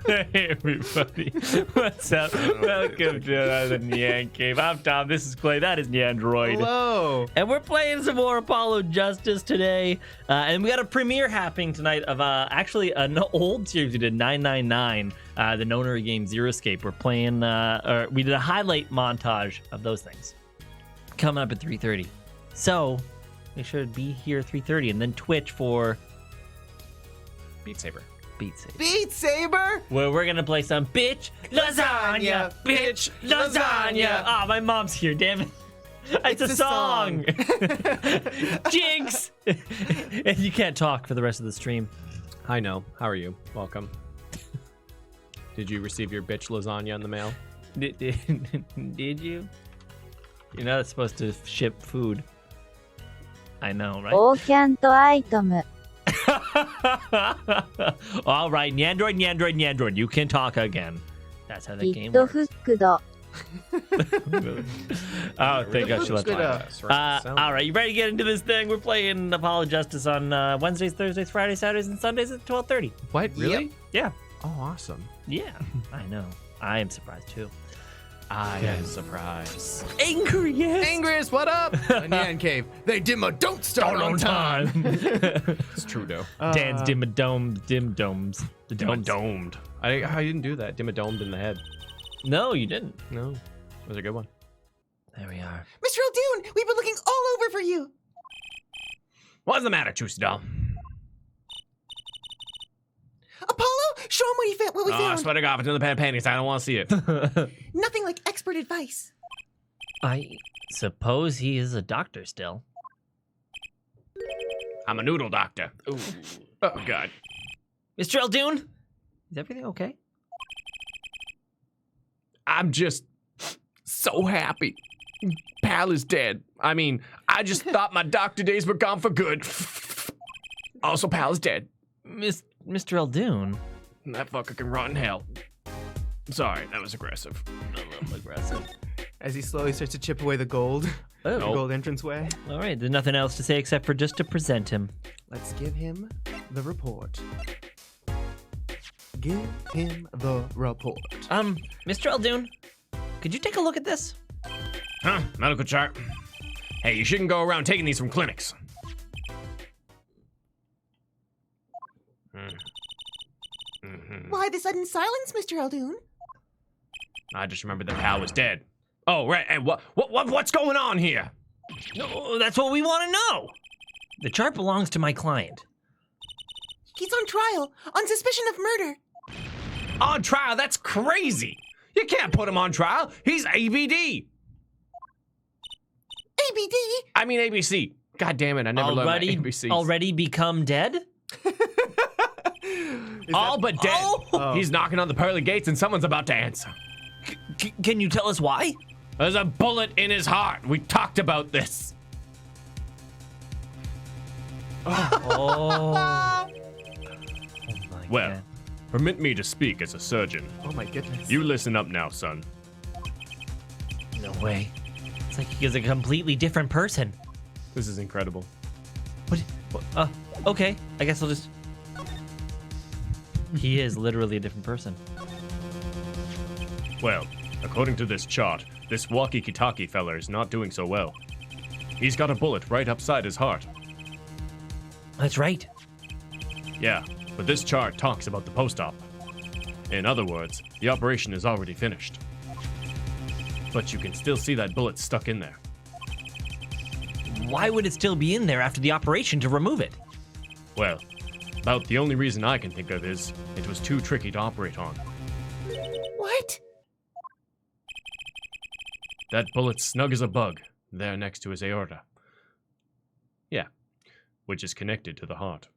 Hey everybody, what's up? Welcome to the NyanCave. I'm Tom, this is Clay, that is NyanDroid. Hello. And we're playing some more Apollo Justice today. And we got a premiere happening tonight of actually an old series we did, 999, the Nonary game Zero Escape. We're playing, we did a highlight montage of those things coming up at 3:30. So make sure to be here at 3:30 and then Twitch for Beat Saber. Beat Saber? Well, we're gonna play some bitch lasagna, bitch lasagna. Ah, my mom's here, damn it. It's a song. Jinx. And you can't talk for the rest of the stream. I know. How are you? Welcome. Did you receive your bitch lasagna in the mail? Did you? You're not supposed to ship food. I know, right? オーキャントアイテム All right, NyanDroid, you can talk again. That's how the ビ game ット works. フックド Oh, thank God she left. All All right, you ready to get into this thing? We're playing Apollo Justice on Wednesdays, Thursdays, Fridays, Saturdays, and Sundays at 12:30. What? Really? Yeah, Oh, awesome. yeah, I know. I am surprised too. I am surprised. Angriest. Angriest, what up? NyanCave. They dim a don't start on time. It's true, though. Dan's dim domes. The domes. Domed. I didn't do that. Dimmadomed in the head. No, you didn't. No. That was a good one. There we are. Mr. O'Doon, we've been looking all over for you. What's the matter, Juicy Doll? Apollo, show him what we I found. swear to God, if it's in the pan panties, I don't want to see it. Nothing like expert advice. I suppose he is a doctor still. I'm a noodle doctor. Ooh. Oh, God. Mr. Eldoon, is everything okay? I'm just so happy. Pal is dead. I mean, I just thought my doctor days were gone for good. Also, Pal is dead. Mr. Eldoon? That fucker can rot in hell. Sorry, that was aggressive. A little aggressive. As he slowly starts to chip away the gold. Oh. The gold entranceway. All right, there's nothing else to say except for just to present him. Let's give him the report. Give him the report. Mr. Eldoon, could you take a look at this? Huh? Medical chart. Hey, you shouldn't go around taking these from clinics. Why the sudden silence, Mr. Eldoon? I just remembered that Pal was dead. Oh, right. And what's going on here? No, that's what we want to know. The chart belongs to my client. He's on trial on suspicion of murder. On trial? That's crazy. You can't put him on trial. He's ABD. ABD? I mean ABC. God damn it, I never learned my ABCs. Already become dead? All but dead. Oh. He's knocking on the pearly gates and someone's about to answer. Can you tell us why? There's a bullet in his heart. We talked about this. Oh. My Well, God. permit me to speak as a surgeon. Oh my goodness. You listen up now, son. No way. It's like he is a completely different person. This is incredible. What? Okay. I guess I'll just... He is literally a different person. Well, according to this chart, this walkie-talkie fella is not doing so well. He's got a bullet right upside his heart. That's right. Yeah, but this chart talks about the post-op. In other words, the operation is already finished. But you can still see that bullet stuck in there. Why would it still be in there after the operation to remove it? Well, about the only reason I can think of is it was too tricky to operate on. What? That bullet's snug as a bug, there next to his aorta. Yeah, which is connected to the heart.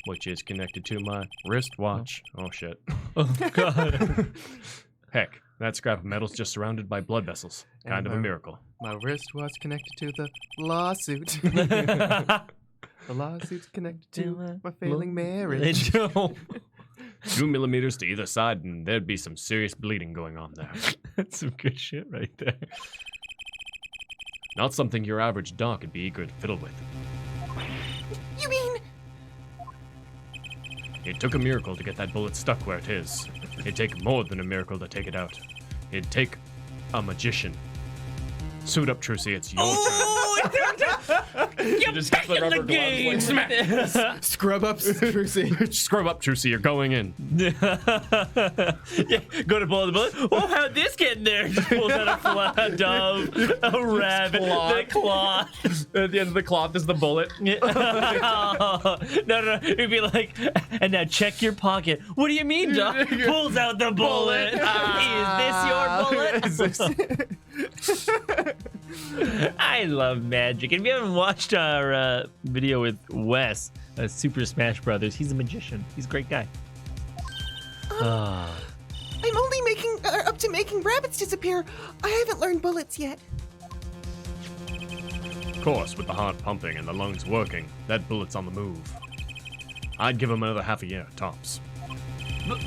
Which is connected to my wristwatch. Oh shit. Oh, God. Heck, that scrap of metal's just surrounded by blood vessels. Kind of a miracle. My wristwatch connected to the lawsuit. The lawsuit's connected to my failing marriage. 2 millimeters to either side, and there'd be some serious bleeding going on there. That's some good shit right there. Not something your average doc would be eager to fiddle with. You mean It took a miracle to get that bullet stuck where it is. It'd take more than a miracle to take it out. It'd take a magician. Suit up, Trucy. It's your turn. You're just back got the in the rubber gloves, like, game. smack. Scrub up, Trucy. Scrub up, Trucy. You're going in. Yeah, go to pull the bullet. Oh, how'd this get in there? Just pulls out a dove, a rabbit, the cloth. At the end of the cloth is the bullet. No. It'd be like, and now check your pocket. What do you mean, Doc? Pulls out the bullet. Is this your bullet? I love magic. And if you haven't watched our video with Wes, Super Smash Brothers, he's a magician. He's a great guy. I'm only up to making rabbits disappear. I haven't learned bullets yet. Of course, with the heart pumping and the lungs working, that bullet's on the move. I'd give him another half a year, tops. But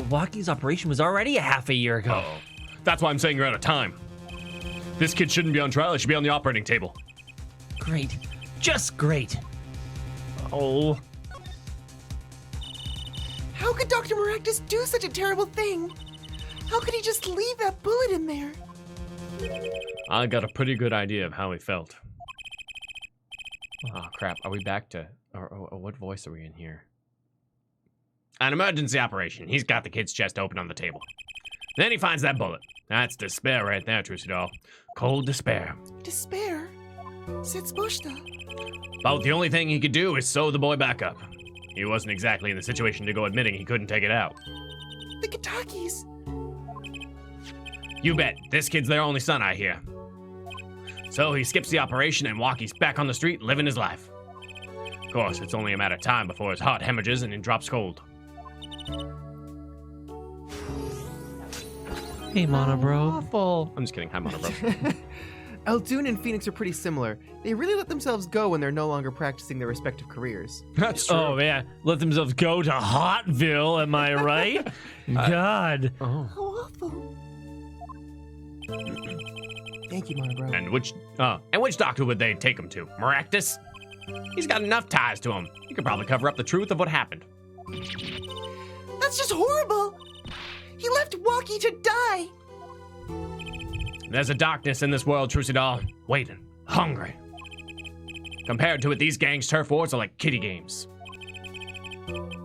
Walkie's operation was already a half a year ago. Uh-oh. That's why I'm saying you're out of time. This kid shouldn't be on trial. He should be on the operating table. Great. Just great. Oh. How could Dr. Maractus do such a terrible thing? How could he just leave that bullet in there? I got a pretty good idea of how he felt. Oh, crap. Are we back to... Or what voice are we in here? An emergency operation. He's got the kid's chest open on the table. Then he finds that bullet. That's despair right there, Trucy doll. Cold despair. Despair? Setz-Boshta. About the only thing he could do is sew the boy back up. He wasn't exactly in the situation to go admitting he couldn't take it out. The Katakis. You bet. This kid's their only son, I hear. So he skips the operation and Walkie's back on the street living his life. Of course, it's only a matter of time before his heart hemorrhages and he drops cold. Hey, Monobro. Awful. I'm just kidding. Hi, Monobro. Eldoon and Phoenix are pretty similar. They really let themselves go when they're no longer practicing their respective careers. That's true. Oh, man. Let themselves go to Hotville, am I right? God. Oh. How awful. Thank you, Monobro. And which doctor would they take him to? Maractus? He's got enough ties to him. He could probably cover up the truth of what happened. That's just horrible. He left Walkie to die. There's a darkness in this world, Trucy doll. Waiting. Hungry. Compared to it, these gangs' turf wars are like kiddie games.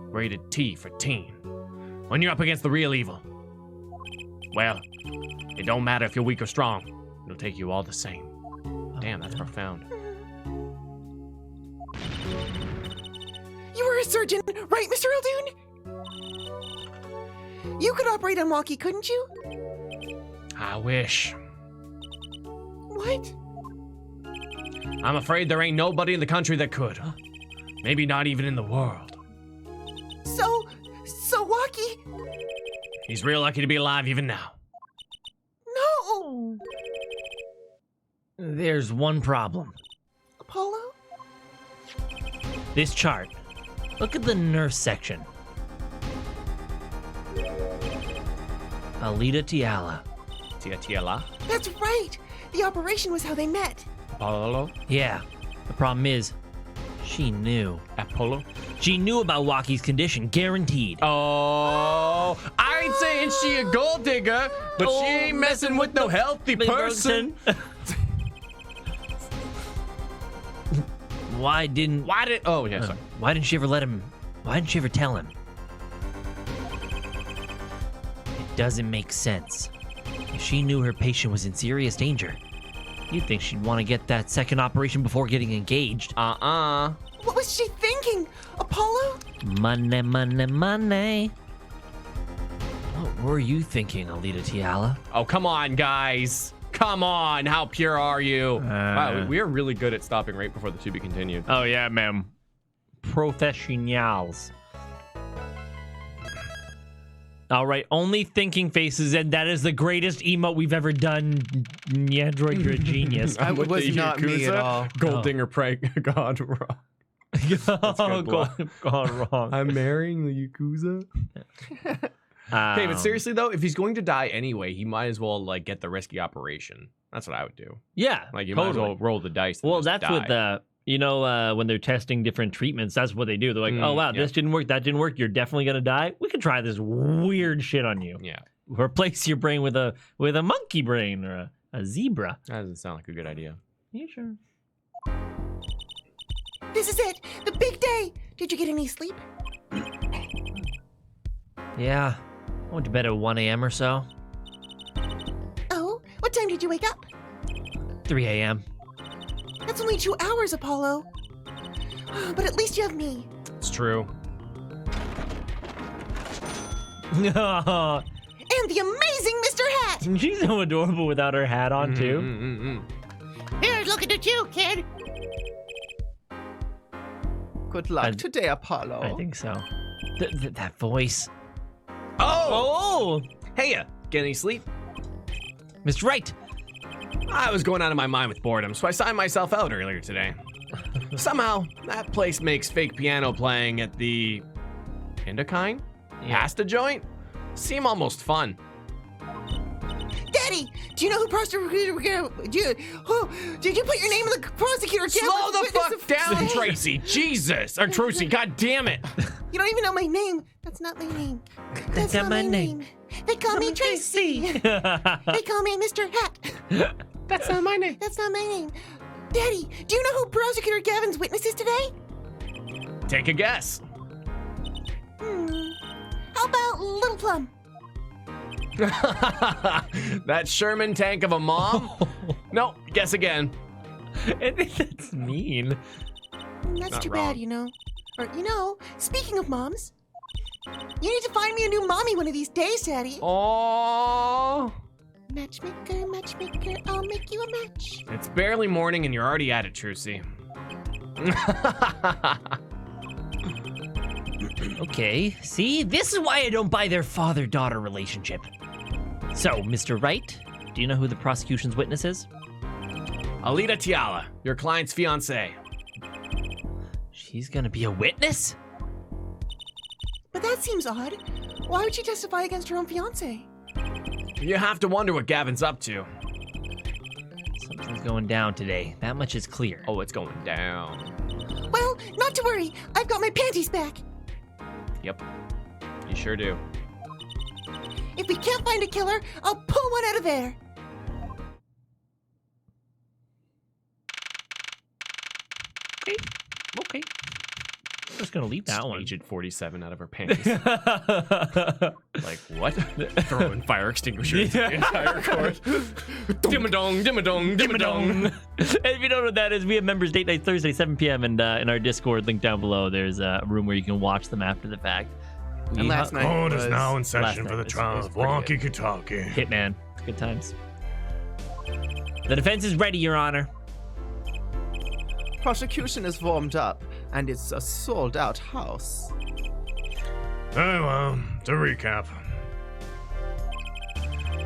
Rated T for teen. When you're up against the real evil, well, it don't matter if you're weak or strong. It'll take you all the same. Damn, that's profound. You were a surgeon, right, Mr. Eldoon? You could operate on Walkie, couldn't you? I wish. What? I'm afraid there ain't nobody in the country that could. Maybe not even in the world. So Walkie? He's real lucky to be alive even now. No! There's one problem. Apollo? This chart. Look at the nurse section. Alita Tiala. Tiala? That's right. The operation was how they met. Apollo? Yeah. The problem is, she knew. Apollo? She knew about Walkie's condition, guaranteed. Oh, I ain't saying she a gold digger, but she ain't messing with no healthy person. Why didn't Oh, yeah, sorry. why didn't she ever tell him? It doesn't make sense. If she knew her patient was in serious danger, you'd think she'd want to get that second operation before getting engaged. What was she thinking? Apollo? Money, money, money. What were you thinking, Alita Tiala? Oh, come on, guys. Come on. How pure are you? Wow, we are really good at stopping right before the to be continued. Oh, yeah, ma'am. Professionals. All right, only thinking faces, and that is the greatest emote we've ever done. Android, you're a genius. That with was the not me Yakuza. at all. Gold dinger prank gone wrong. Gone wrong. I'm marrying the Yakuza. Okay, but seriously though, if he's going to die anyway, he might as well get the risky operation. That's what I would do. Yeah, You totally. might as well roll the dice. Well, that's what when they're testing different treatments, that's what they do. They're like, oh, wow, this didn't work, that didn't work. You're definitely going to die. We can try this weird shit on you. Yeah. Replace your brain with a monkey brain or a zebra. That doesn't sound like a good idea. Yeah, sure. This is it, the big day. Did you get any sleep? Yeah. I went to bed at 1 a.m. or so. Oh, what time did you wake up? 3 a.m. That's only 2 hours, Apollo. But at least you have me. It's true. And the amazing Mr. Hat. She's so adorable without her hat on, too. Here's looking at you, kid. Good luck today, Apollo. I think so. That voice. Oh! Hey, get any sleep? Mr. Wright. I was going out of my mind with boredom, so I signed myself out earlier today. Somehow, that place makes fake piano playing at the Indokine pasta joint seem almost fun. Daddy, do you know who prosecutor? Did you put your name in the prosecutor? Slow the fuck down, Tracy. Jesus, or Tracy. God damn it. You don't even know my name. That's not my name. That's not my name. They call me Tracy. They call me Mr. Hat. That's not my name. That's not my name. Daddy, do you know who Prosecutor Gavin's witness is today? Take a guess. How about Little Plum? That Sherman tank of a mom? No, guess again. I think that's mean. That's Not too wrong. bad, Or, speaking of moms, you need to find me a new mommy one of these days, Daddy. Oh, Matchmaker, matchmaker, I'll make you a match. it's barely morning and you're already at it, Trucy. Okay, see? This is why I don't buy their father-daughter relationship. So, Mr. Wright, do you know who the prosecution's witness is? Alita Tiala, your client's fiancée. She's gonna be a witness? But that seems odd. Why would she testify against her own fiance? You have to wonder what Gavin's up to. Something's going down today. That much is clear. Oh, it's going down. Well, not to worry. I've got my panties back. Yep, you sure do. If we can't find a killer, I'll pull one out of there. Okay. I'm just gonna leave that one. Agent 47 out of her panties. Like, what? Throwing fire extinguishers at the entire court. Dim-a-dong, dim-a-dong, dim-a-dong. And if you don't know what that is, we have members date night Thursday, 7 p.m. And in our Discord link down below, there's a room where you can watch them after the fact. And last night Court was is now in session night for the was trial of pretty good. walkie-talkie. Hitman. It's good times. The defense is ready, Your Honor. Prosecution is warmed up, and it's a sold-out house. Very well, to recap.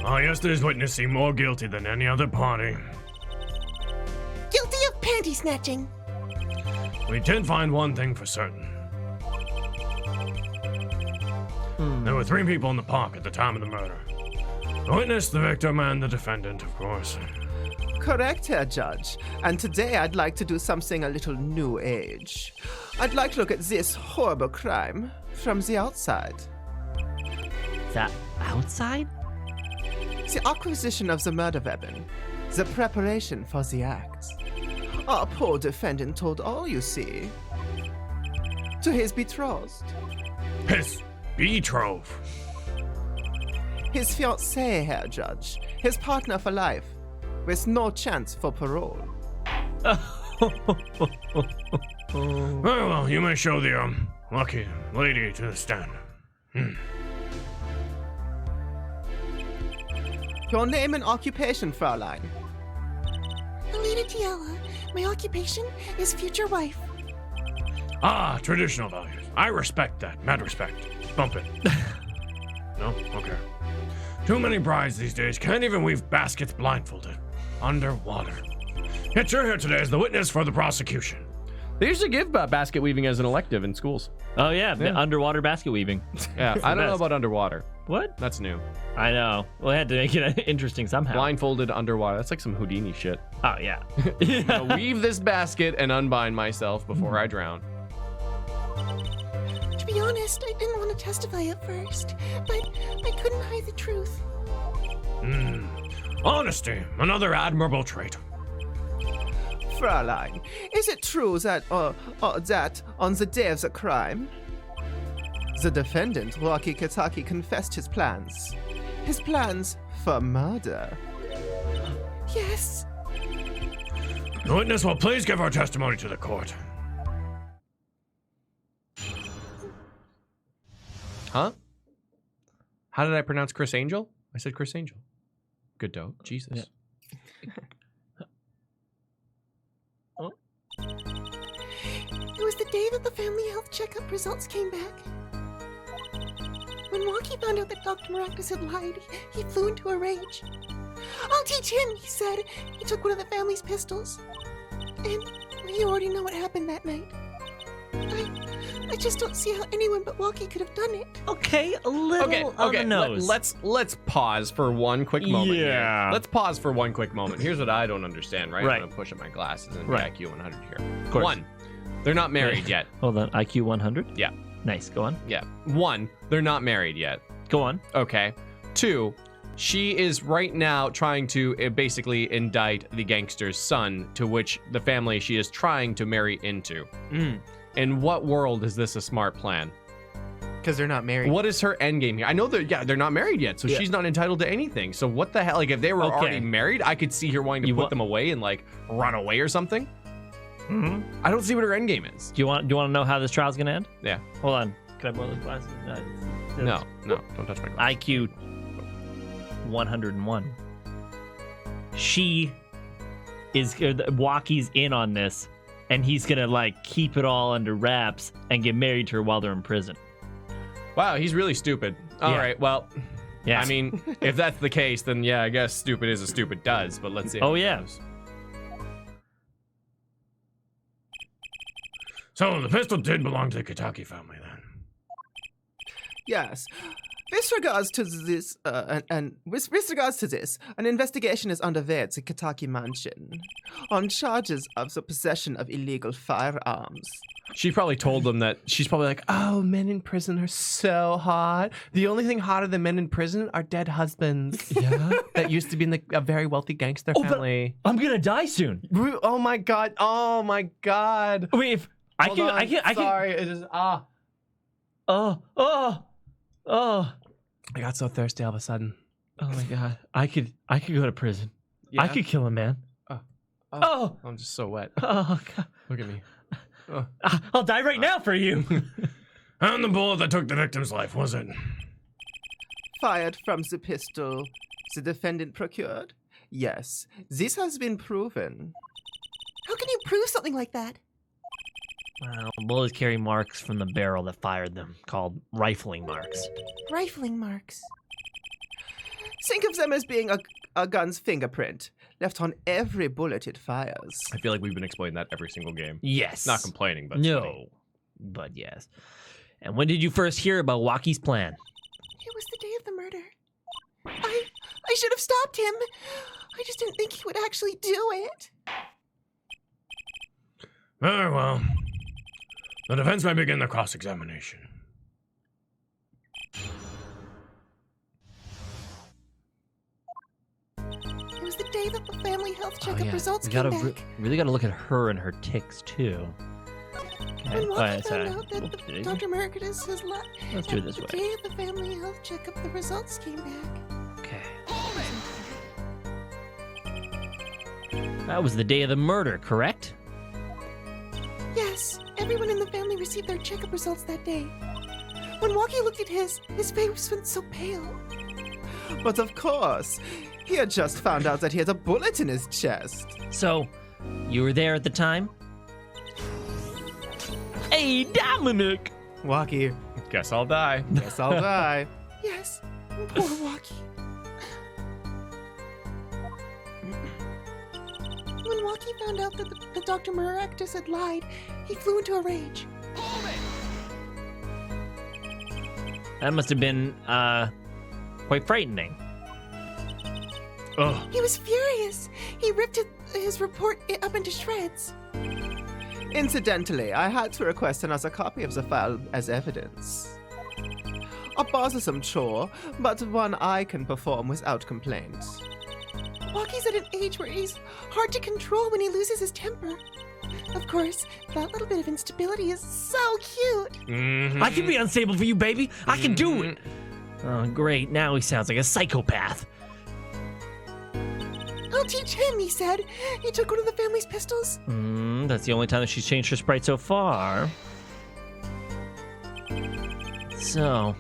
Yesterday's witness seemed more guilty than any other party. Guilty of panty snatching. We did find one thing for certain. There were 3 people in the park at the time of the murder. The witness, the victim, and the defendant, of course. Correct, Herr Judge. And today I'd like to do something a little new age. I'd like to look at this horrible crime from the outside. Is that outside? The acquisition of the murder weapon. The preparation for the act. Our poor defendant told all, you see. To his betrothed. His betrothed. His fiancée, Herr Judge. His partner for life. With no chance for parole. Very well, you may show the lucky lady to the stand. Your name and occupation, Fraulein. Alita Tiala. My occupation is future wife. Traditional values. I respect that. Mad respect. Bump it. No? Okay. Too many brides these days can't even weave baskets blindfolded. Underwater. Yet you're here today as the witness for the prosecution. They usually give basket weaving as an elective in schools. Oh, yeah. The underwater basket weaving. Yeah, I don't know best. about underwater. What? That's new. I know. Well, I had to make it interesting somehow. Blindfolded underwater. That's like some Houdini shit. Oh, yeah. I'm gonna weave this basket and unbind myself before I drown. To be honest, I didn't want to testify at first, but I couldn't hide the truth. Honesty, another admirable trait. Fraulein, is it true that that on the day of the crime, the defendant, Rocky Kitaki, confessed his plans? His plans for murder? Yes. The witness will please give her testimony to the court. Huh? How did I pronounce Chris Angel? I said Chris Angel. Good dope. Jesus. Yeah. It was the day that the family health checkup results came back. When Wonky found out that Dr. Maractus had lied, he flew into a rage. I'll teach him, he said. He took one of the family's pistols. And you already know what happened that night. I just don't see how anyone but Wonky could have done it. Okay, a little on the nose. Let's pause for one quick moment. Yeah. Here. Let's pause for one quick moment. Here's what I don't understand, right? Right. I'm gonna push up my glasses and Right. IQ 100 here. Of course. One, they're not married yet. Hold on, IQ 100? Yeah. Nice, go on. Yeah. One, they're not married yet. Go on. Okay. Two, she is right now trying to basically indict the gangster's son, to which the family she is trying to marry into. In what world is this a smart plan? Because they're not married. What is her end game here? I know they're not married yet, so Yeah. she's not entitled to anything. So what the hell? Like, if they were already married, I could see her wanting to put them away and like run away or something. I don't see what her end game is. Do you want to know how this trial's gonna end? Yeah. Hold on. Can I borrow those glasses? No, don't touch my glasses. IQ 101. She is Walkie's in on this, and he's gonna like keep it all under wraps and get married to her while they're in prison. Wow, he's really stupid. All Yeah. right, well, Yeah. I mean, if that's the case, then yeah, I guess stupid is as stupid does. But let's see. How Oh, it yeah. goes. So the pistol did belong to the Kitaki family then. Yes. With regards to this, with regards to this, an investigation is underway at the Kitaki mansion on charges of the possession of illegal firearms. She probably told them that she's probably like, oh, men in prison are so hot. The only thing hotter than men in prison are dead husbands. Yeah. That used to be in a very wealthy gangster family. I'm gonna die soon. Oh my god. Oh my god. Wait, if I Hold can, on. I can. Sorry, it is. Oh. I got so thirsty all of a sudden. Oh my god. I could go to prison. Yeah? I could kill a man. Oh. I'm just so wet. Oh god. Look at me. I'll die right now for you. And the bullet that took the victim's life, was it? Fired from the pistol the defendant procured? Yes, this has been proven. How can you prove something like that? Well, bullets carry marks from the barrel that fired them, called rifling marks. Rifling marks. Think of them as being a gun's fingerprint, left on every bullet it fires. I feel like we've been explaining that every single game. Yes. Not complaining, but no, funny. but yes. And when did you first hear about Waki's plan? It was the day of the murder. I should have stopped him. I just didn't think he would actually do it. Very well. The defense may begin the cross-examination. It was the day that the family health checkup results We came gotta back. really gotta look at her and her ticks too. Okay. When Wonky Alright, sorry. found out that Oopsie. Dr. Maractus has lied, Let's do it this the way. day of the family health checkup, the results came back. Okay. That was the day of the murder, correct? Yes, everyone in the family received their checkup results that day. When Wonky looked at his face went so pale. But of course, he had just found out that he had a bullet in his chest. So, you were there at the time? Hey, Dominic! Wonky, Guess I'll die. guess I'll die. Yes, poor Wonky. When Wonky found out that Dr. Maractus had lied, he flew into a rage. That must have been, quite frightening. Ugh. He was furious. He ripped his report up into shreds. Incidentally, I had to request another copy of the file as evidence. A bothersome chore, but one I can perform without complaint. Walkie's at an age where he's hard to control when he loses his temper. Of course, that little bit of instability is so cute. Mhm. I can be unstable for you, baby. I can do it. Oh, great. Now he sounds like a psychopath. I'll teach him, he said. He took one of the family's pistols. That's the only time that she's changed her sprite so far. So,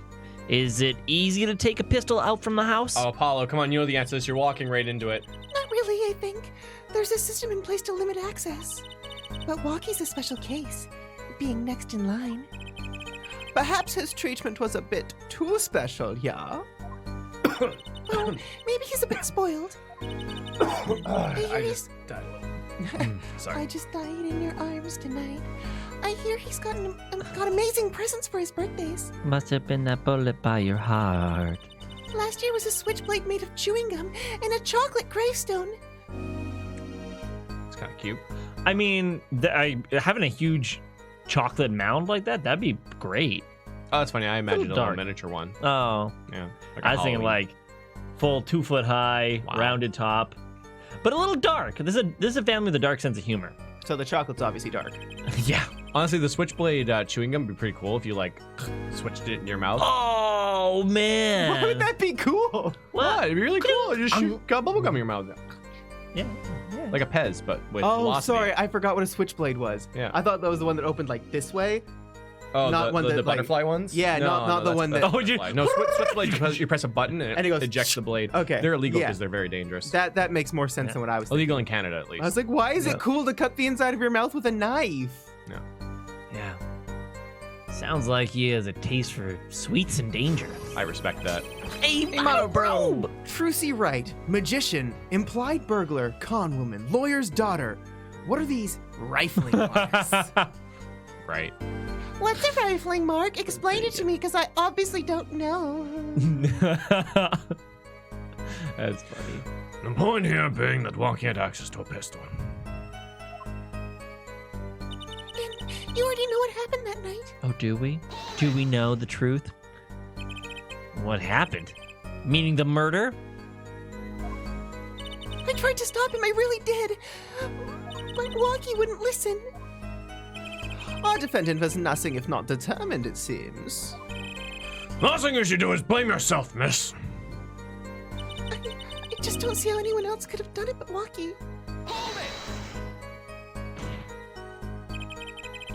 is it easy to take a pistol out from the house? Oh, Apollo, come on, you know the answer to this. You're walking right into it. Not really, I think. There's a system in place to limit access. But Walkie's a special case, being next in line. Perhaps his treatment was a bit too special, yeah? Well, maybe he's a bit spoiled. I just died a little. Sorry. I just died in your arms tonight. I hear he's got amazing presents for his birthdays. Must have been that bullet by your heart. Last year was a switchblade made of chewing gum and a chocolate gravestone. It's kind of cute. I mean, having a huge chocolate mound like that, that'd be great. Oh, that's funny. I imagined a little dark. miniature one. Oh, Yeah. I was thinking like full 2 foot high, Wow. rounded top, but a little dark. This is a family with a dark sense of humor. So the chocolate's obviously dark. Yeah. Honestly, the switchblade chewing gum would be pretty cool if you like switched it in your mouth. Oh man. Why would that be cool? What? It'd be really cool. Just got bubble gum in your mouth. Yeah. Like a Pez, but with Oh, velocity. sorry, I forgot what a switchblade was. Yeah. I thought that was the one that opened like this way. Oh, not the, one the, that, the like- butterfly ones? Yeah, not the that's one that- Oh, you- butterfly. No, switchblade, you press a button and And it goes, ejects the blade. Okay, They're illegal yeah. because they're very dangerous. That makes more sense than what I was thinking. Illegal in Canada, at least. I was like, why is Yeah. it cool to cut the inside of your mouth with a knife? Yeah. Sounds like he has a taste for sweets and danger. I respect that. Hey, Monobrobe! Trucy Wright, magician, implied burglar, con woman, lawyer's daughter. What are these rifling marks? Right. What's a rifling mark? Explain it to me, because I obviously don't know. That's funny. The point here being that Walkie had access to a pistol. And you already know what happened that night. Oh, do we? Do we know the truth? What happened? Meaning the murder? I tried to stop him, I really did. But Walkie wouldn't listen. Our defendant was nothing if not determined, it seems. Last thing you should do is blame yourself, miss. I just don't see how anyone else could have done it but Walkie.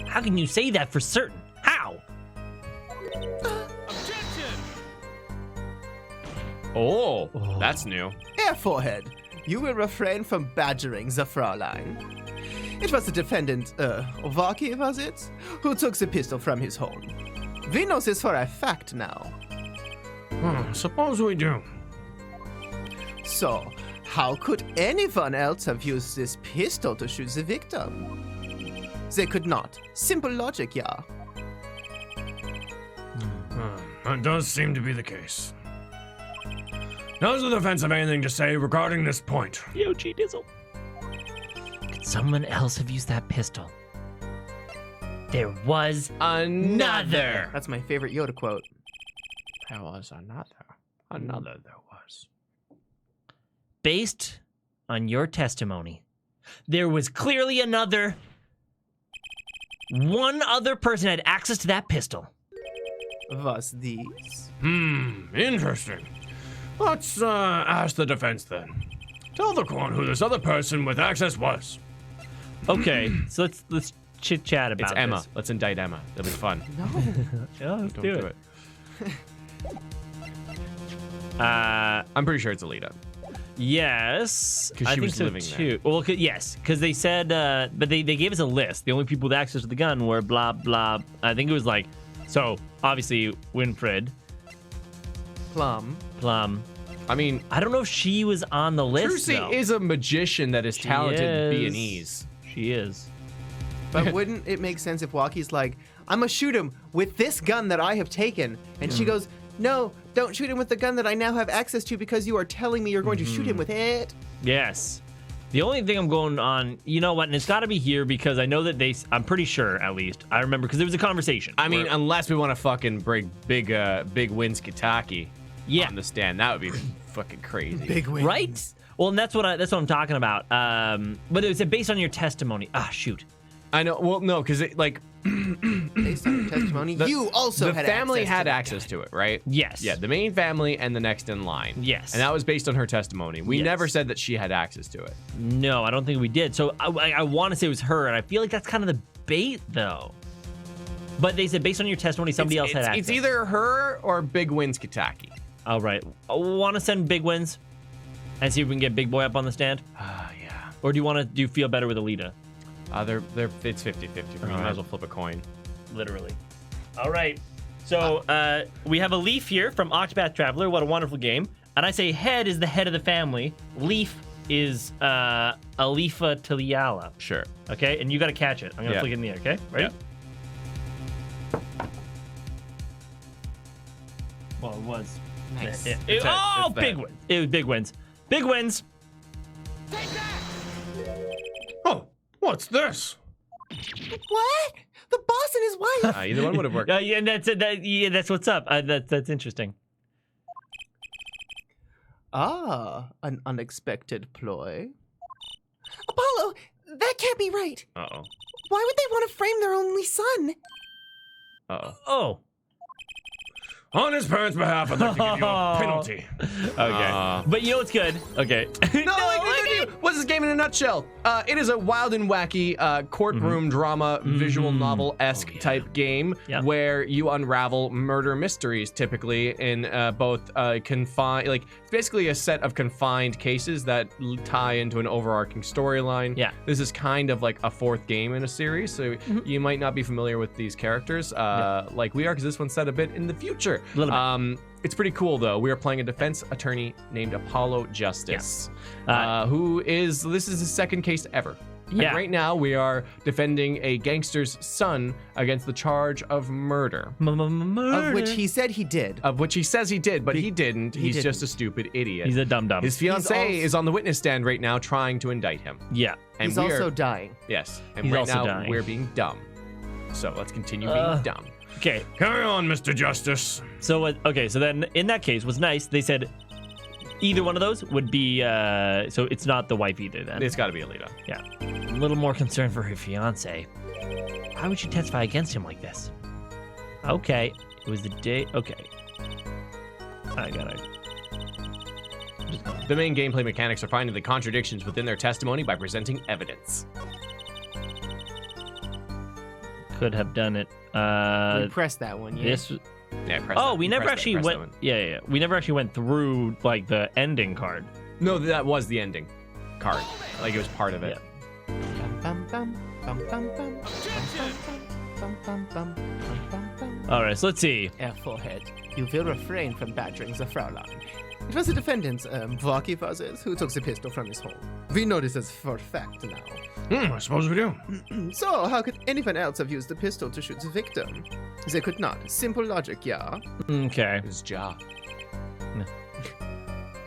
How can you say that for certain? How? Oh, that's new. Air forehead, you will refrain from badgering the Fraulein. It was the defendant, Walkie, was it? Who took the pistol from his home. We know this for a fact now. Suppose we do. So, how could anyone else have used this pistol to shoot the victim? They could not. Simple logic, yeah. That does seem to be the case. Does the defense have anything to say regarding this point? Yo, G Dizzle. Could someone else have used that pistol? There was another. That's my favorite Yoda quote. There was another. Another there was. Based on your testimony, there was clearly another. One other person had access to that pistol. Was these? Interesting. Let's ask the defense then. Tell the court who this other person with access was. Okay, so let's chit chat about It's Emma. this. Let's indict Emma. That'll be fun. No. Yeah, let's Don't do do it. it. I'm pretty sure it's Alita. Yes, 'Cause I she think was so living too. Well, yes, because they said, but they gave us a list. The only people with access to the gun were blah blah. I think it was like, so obviously Winfred, Plum. Plum. I mean, I don't know if she was on the list. Trucy though. is a magician that is She talented at is. B&Es. She is. But wouldn't it make sense if Walkie's like, I'm gonna shoot him with this gun that I have taken? And she goes, No, don't shoot him with the gun that I now have access to because you are telling me you're going to shoot him with it. Yes. The only thing I'm going on, you know what, and it's got to be here because I know that I'm pretty sure, at least, I remember, because there was a conversation. I mean, unless we want to fucking bring big wins Kitaki on the stand, that would be fucking crazy. Big win. Right? Well, and that's what I'm talking about. But it was based on your testimony. Ah, shoot. I know. Well, no, because Based on your testimony, you also had family access had to the access to it, right? Yes. Yeah, the main family and the next in line. Yes. And that was based on her testimony. We Yes. never said that she had access to it. No, I don't think we did. So I want to say it was her, and I feel like that's kind of the bait, though. But they said based on your testimony, somebody else had access. It's either her or Big Wins Kitaki. All right. I want to send Big Wins and see if we can get Big Boy up on the stand? Yeah. Or do you feel better with Alita? It's 50-50 for me. Might as well flip a coin. Literally. All right. So we have a Leaf here from Octopath Traveler. What a wonderful game. And I say head is the head of the family. Leaf is Alifa Tiliala. Sure. Okay? And you got to catch it. I'm going to flick it in the air, okay? Ready? Yeah. Well, it was. Nice. Big win. It was Big Wins. Big Wins. Oh, what's this? What? The boss and his wife. Either one would have worked. Yeah, that's what's up. That's interesting. An unexpected ploy. Apollo, that can't be right. Uh-oh. Why would they want to frame their only son? Uh-oh. Oh. On his parents' behalf, I'd like to give you a penalty. Okay. But you know what's good? Okay. What's this game in a nutshell? It is a wild and wacky courtroom drama, visual novel-esque type game where you unravel murder mysteries, typically in both confined, like it's basically a set of confined cases that tie into an overarching storyline. Yeah. This is kind of like a fourth game in a series, so you might not be familiar with these characters like we are, because this one's set a bit in the future. A little bit. It's pretty cool, though. We are playing a defense attorney named Apollo Justice, this is his second case ever. Yeah. And right now, we are defending a gangster's son against the charge of murder. Murder. Of which he said he did. Of which he says he did, but he didn't. He's didn't. just a stupid idiot. He's a dum-dum. His fiancée is on the witness stand right now trying to indict him. Yeah. And He's also dying. Yes. And He's right also now, dying. we're being dumb. So let's continue being dumb. Okay. Carry on, Mr. Justice. So so then in that case, what's nice, they said either one of those would be, so it's not the wife either then. It's got to be Alita. Yeah. A little more concerned for her fiance. Why would she testify against him like this? Okay. It was the day. Okay. I gotta. The main gameplay mechanics are finding the contradictions within their testimony by presenting evidence. Could have done it. We pressed that one, yeah. This. Yeah, press Oh, that. we never Press actually that went. one. Yeah. We never actually went through like the ending card. No, that was the ending card. Like it was part of it. Bum, bum, bum, bum, bum, bum, bum, bum, bum, bum. All right. So let's see. Herr Forehead, you will refrain from badgering the Fraulein. It was the defendant's Waki-Fathers who took the pistol from his home. We know this as for a fact now. I suppose we do. So, how could anyone else have used the pistol to shoot the victim? They could not. Simple logic, yeah. Okay. His jaw.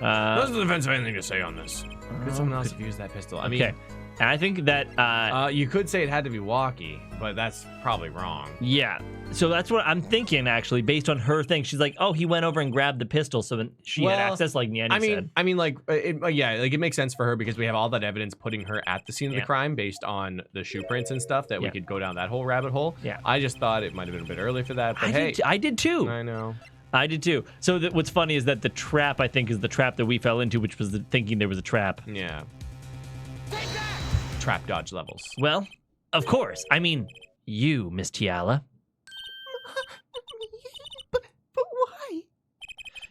Does the defense have anything to say on this? Could someone else have used that pistol? I mean, Okay. And I think that you could say it had to be Walkie, but that's probably wrong. yeah. So that's what I'm thinking actually, based on her thing. She's like, oh, he went over and grabbed the pistol, so then she had Well, access, like Nyanny said. I mean, like, it makes sense for her because we have all that evidence putting her at the scene of the crime based on the shoe prints and stuff that we could go down that whole rabbit hole. Yeah. I just thought it might have been a bit early for that, but I did too. I know. I did too. So what's funny is that the trap, I think, is the trap that we fell into, which was thinking there was a trap. Yeah. Trap dodge levels. Well, of course. I mean, you, Miss Tiala. But why?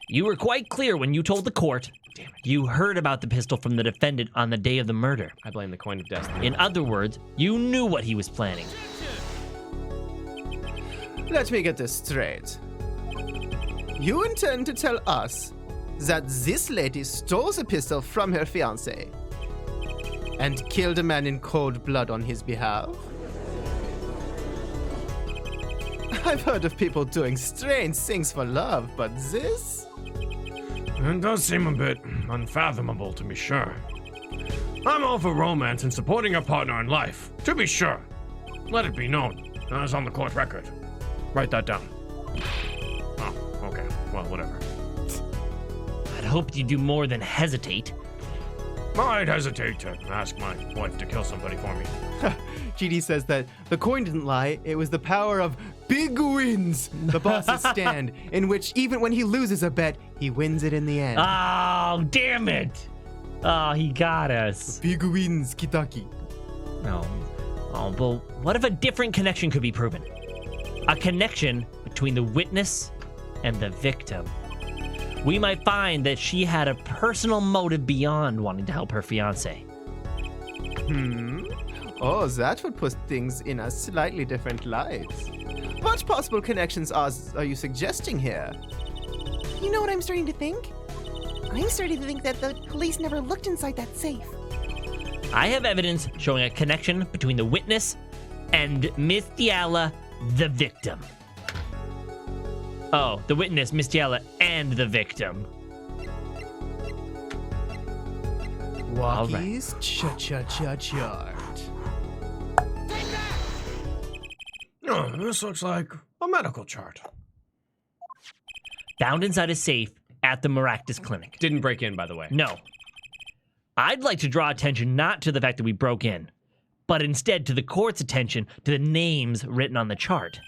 You were quite clear when you told the court you heard about the pistol from the defendant on the day of the murder. I blame the coin of destiny. In other words, you knew what he was planning. Let me get this straight. You intend to tell us that this lady stole the pistol from her fiancé and killed a man in cold blood on his behalf? I've heard of people doing strange things for love, but this? It does seem a bit unfathomable, to be sure. I'm all for romance and supporting a partner in life, to be sure. Let it be known, as on the court record. Write that down. Oh, okay. Well, whatever. I'd hoped you'd do more than hesitate. I'd hesitate to ask my wife to kill somebody for me. GD says that the coin didn't lie, it was the power of big wins, the boss's stand, in which even when he loses a bet, he wins it in the end. Oh, damn it. Oh, he got us. Big wins, Kitaki. No. Oh, but what if a different connection could be proven? A connection between the witness and the victim. We might find that she had a personal motive beyond wanting to help her fiancé. Oh, that would put things in a slightly different light. What possible connections are you suggesting here? You know what I'm starting to think? I'm starting to think that the police never looked inside that safe. I have evidence showing a connection between the witness and Miss Tiala, the victim. Oh, the witness, Miss Tiala, and the victim. Walkie's cha-cha-cha-chart. Oh, this looks like a medical chart. Found inside a safe at the Maractus Clinic. Didn't break in, by the way. No. I'd like to draw attention not to the fact that we broke in, but instead to the court's attention to the names written on the chart.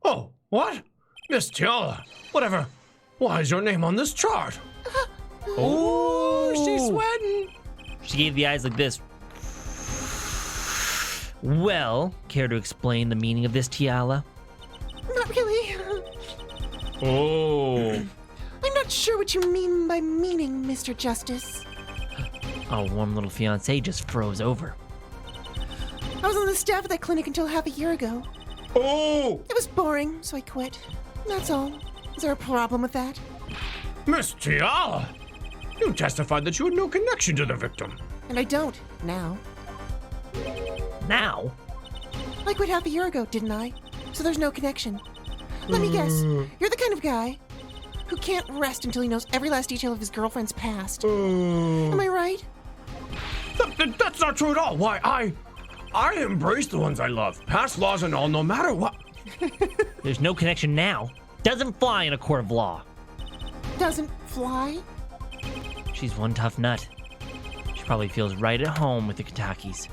Oh, what? Miss Tiala, whatever. Why is your name on this chart? Oh, she's sweating. She gave the eyes like this. Well, care to explain the meaning of this, Tiala? Not really. Oh. I'm not sure what you mean by meaning, Mr. Justice. Our warm little fiancé just froze over. I was on the staff at that clinic until half a year ago. Oh! It was boring, so I quit. That's all. Is there a problem with that? Miss Tiala! You testified that you had no connection to the victim. And I don't, now. Now? I quit half a year ago, didn't I? So there's no connection. Let me guess, you're the kind of guy who can't rest until he knows every last detail of his girlfriend's past. Am I right? That's not true at all. Why, I embrace the ones I love. Past laws and all, no matter what. There's no connection now. Doesn't fly in a court of law. Doesn't fly? She's one tough nut. She probably feels right at home with the Katakis.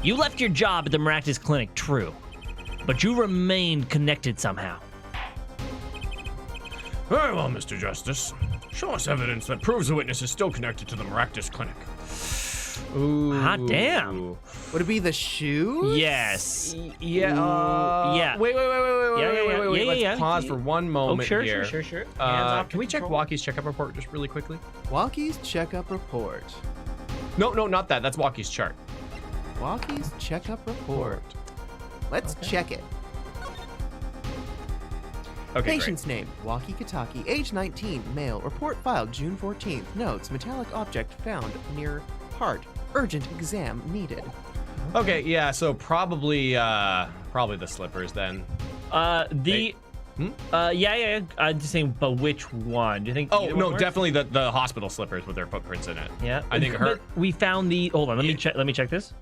You left your job at the Maractus Clinic, true, but you remained connected somehow. Very well, Mr. Justice. Show us evidence that proves the witness is still connected to the Maractus Clinic. Ooh. Hot damn. Would it be the shoes? Yes. Yeah. Yeah. Wait. Yeah. Let's pause for one moment Oh, here. sure. Hands off Can we check control. Walkie's checkup report just really quickly? Walkie's checkup report. No, not that. That's Walkie's chart. Walkie's checkup report. Let's check it. Okay, Patient's name, Walkie Kataki, age 19, male, report filed June 14th. Notes, metallic object found near heart. Urgent exam needed. great. Okay, yeah, so probably the slippers then. Yeah. I'm just saying, but which one? Do you think? Oh, either one no, works? definitely the hospital slippers with their footprints in it. Yeah. I think her. But we found the. Hold on. Let me check this.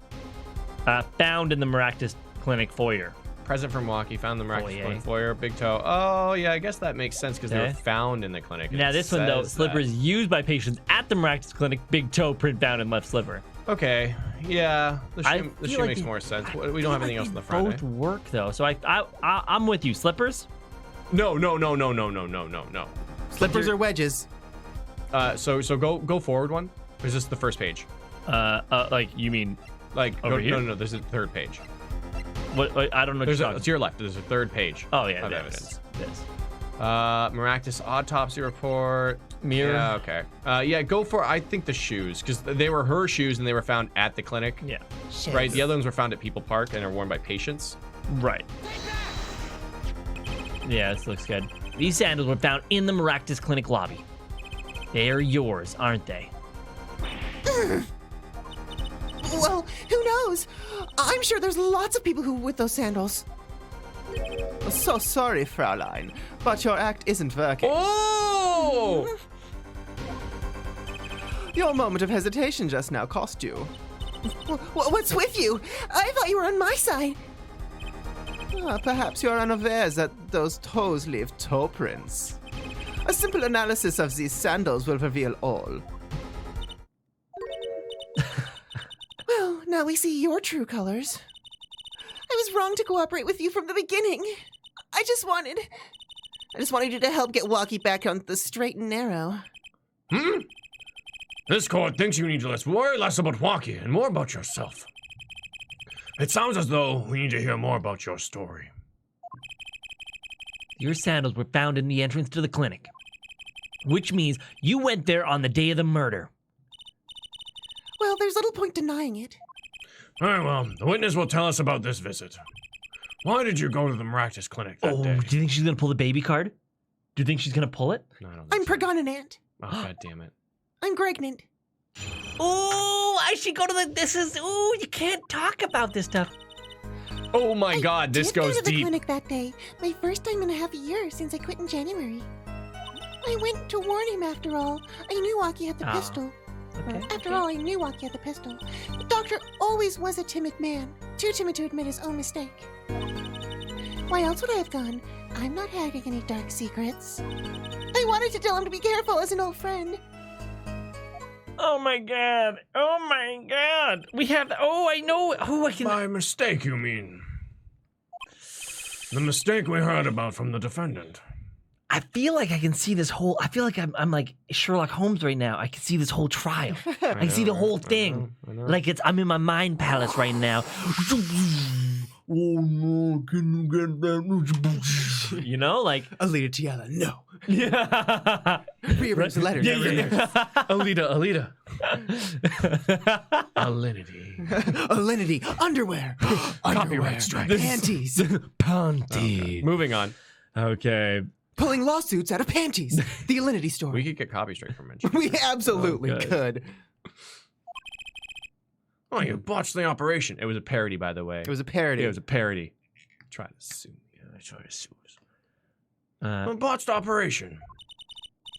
Found in the Maractus Clinic foyer. Present from Walkie, found the miraculous yeah. clinic foyer, big toe. Oh, yeah, I guess that makes sense because they were Okay. found in the clinic. Now It this one though, says slippers used by patients at the Maractus Clinic. Big toe print found in left slipper. that. Okay, yeah, the I shoe, feel like makes they- more sense. I We don't feel have anything like else in they the front. Both work though, so I'm with you. Slippers. No. Slippers or wedges? So go forward one. Or is this the first page? Like you mean Like Over go, here? No, there's a third page. what? I don't know. What There's you're to talking. your left. There's a third page. Oh yeah, of this. evidence. This. Miraculous autopsy report. Mirror. Yeah, okay. Yeah, go for, I think, the shoes, because they were her shoes and they were found at the clinic. Yeah. Right? The other ones were found at People Park and are worn by patients. Right. Yeah, this looks good. These sandals were found in the Maractus Clinic lobby. They're yours, aren't they? Well, who knows? I'm sure there's lots of people who with those sandals. So sorry, Fraulein, but your act isn't working. Oh! Your moment of hesitation just now cost you. What's with you? I thought you were on my side. Perhaps you are unaware that those toes leave toe prints. A simple analysis of these sandals will reveal all. Well, now we see your true colors. I was wrong to cooperate with you from the beginning. I just wanted you to help get Walkie back on the straight and narrow. This court thinks you need to worry less about Walkie and more about yourself. It sounds as though we need to hear more about your story. Your sandals were found in the entrance to the clinic, which means you went there on the day of the murder. Well, there's little point denying it. Very well, the witness will tell us about this visit. Why did you go to the Maractus clinic that day? Do you think she's gonna pull the baby card? Do you think she's gonna pull it? No, I don't I'm think so. pregnant. Oh, god damn it. I'm pregnant. Oh, I should go to the. You can't talk about this stuff. Oh my god, this I did go goes to the deep. clinic that day. My first time in a half a year since I quit in January. I went to warn him after all. I knew Walkie had the pistol. Okay. After all, I knew Walkie had the pistol. The doctor always was a timid man. Too timid to admit his own mistake. Why else would I have gone? I'm not hiding any dark secrets. I wanted to tell him to be careful as an old friend. Oh my god. Oh my god. We have. Oh, I know. Oh, I can. By mistake, you mean? The mistake we heard about from the defendant. I feel like I can see this whole. I feel like I'm like Sherlock Holmes right now. I can see this whole trial. I can see the whole thing. I know. Like I'm in my mind palace right now. Oh no! Can you get that? You know, like Alita Tiala, no. yeah. Rearrange the letter. Yeah, yeah. Alita. Alinity. Alinity, underwear. Copyright strike. Panties. Panty. Moving on. Okay. Pulling lawsuits out of panties. The Alinity story. We could get copy strike from mention. We absolutely Okay. could. Oh, you botched the operation. It was a parody, by the way. It was a parody. It was a parody. Try to sue me. I try to sue us. A botched operation.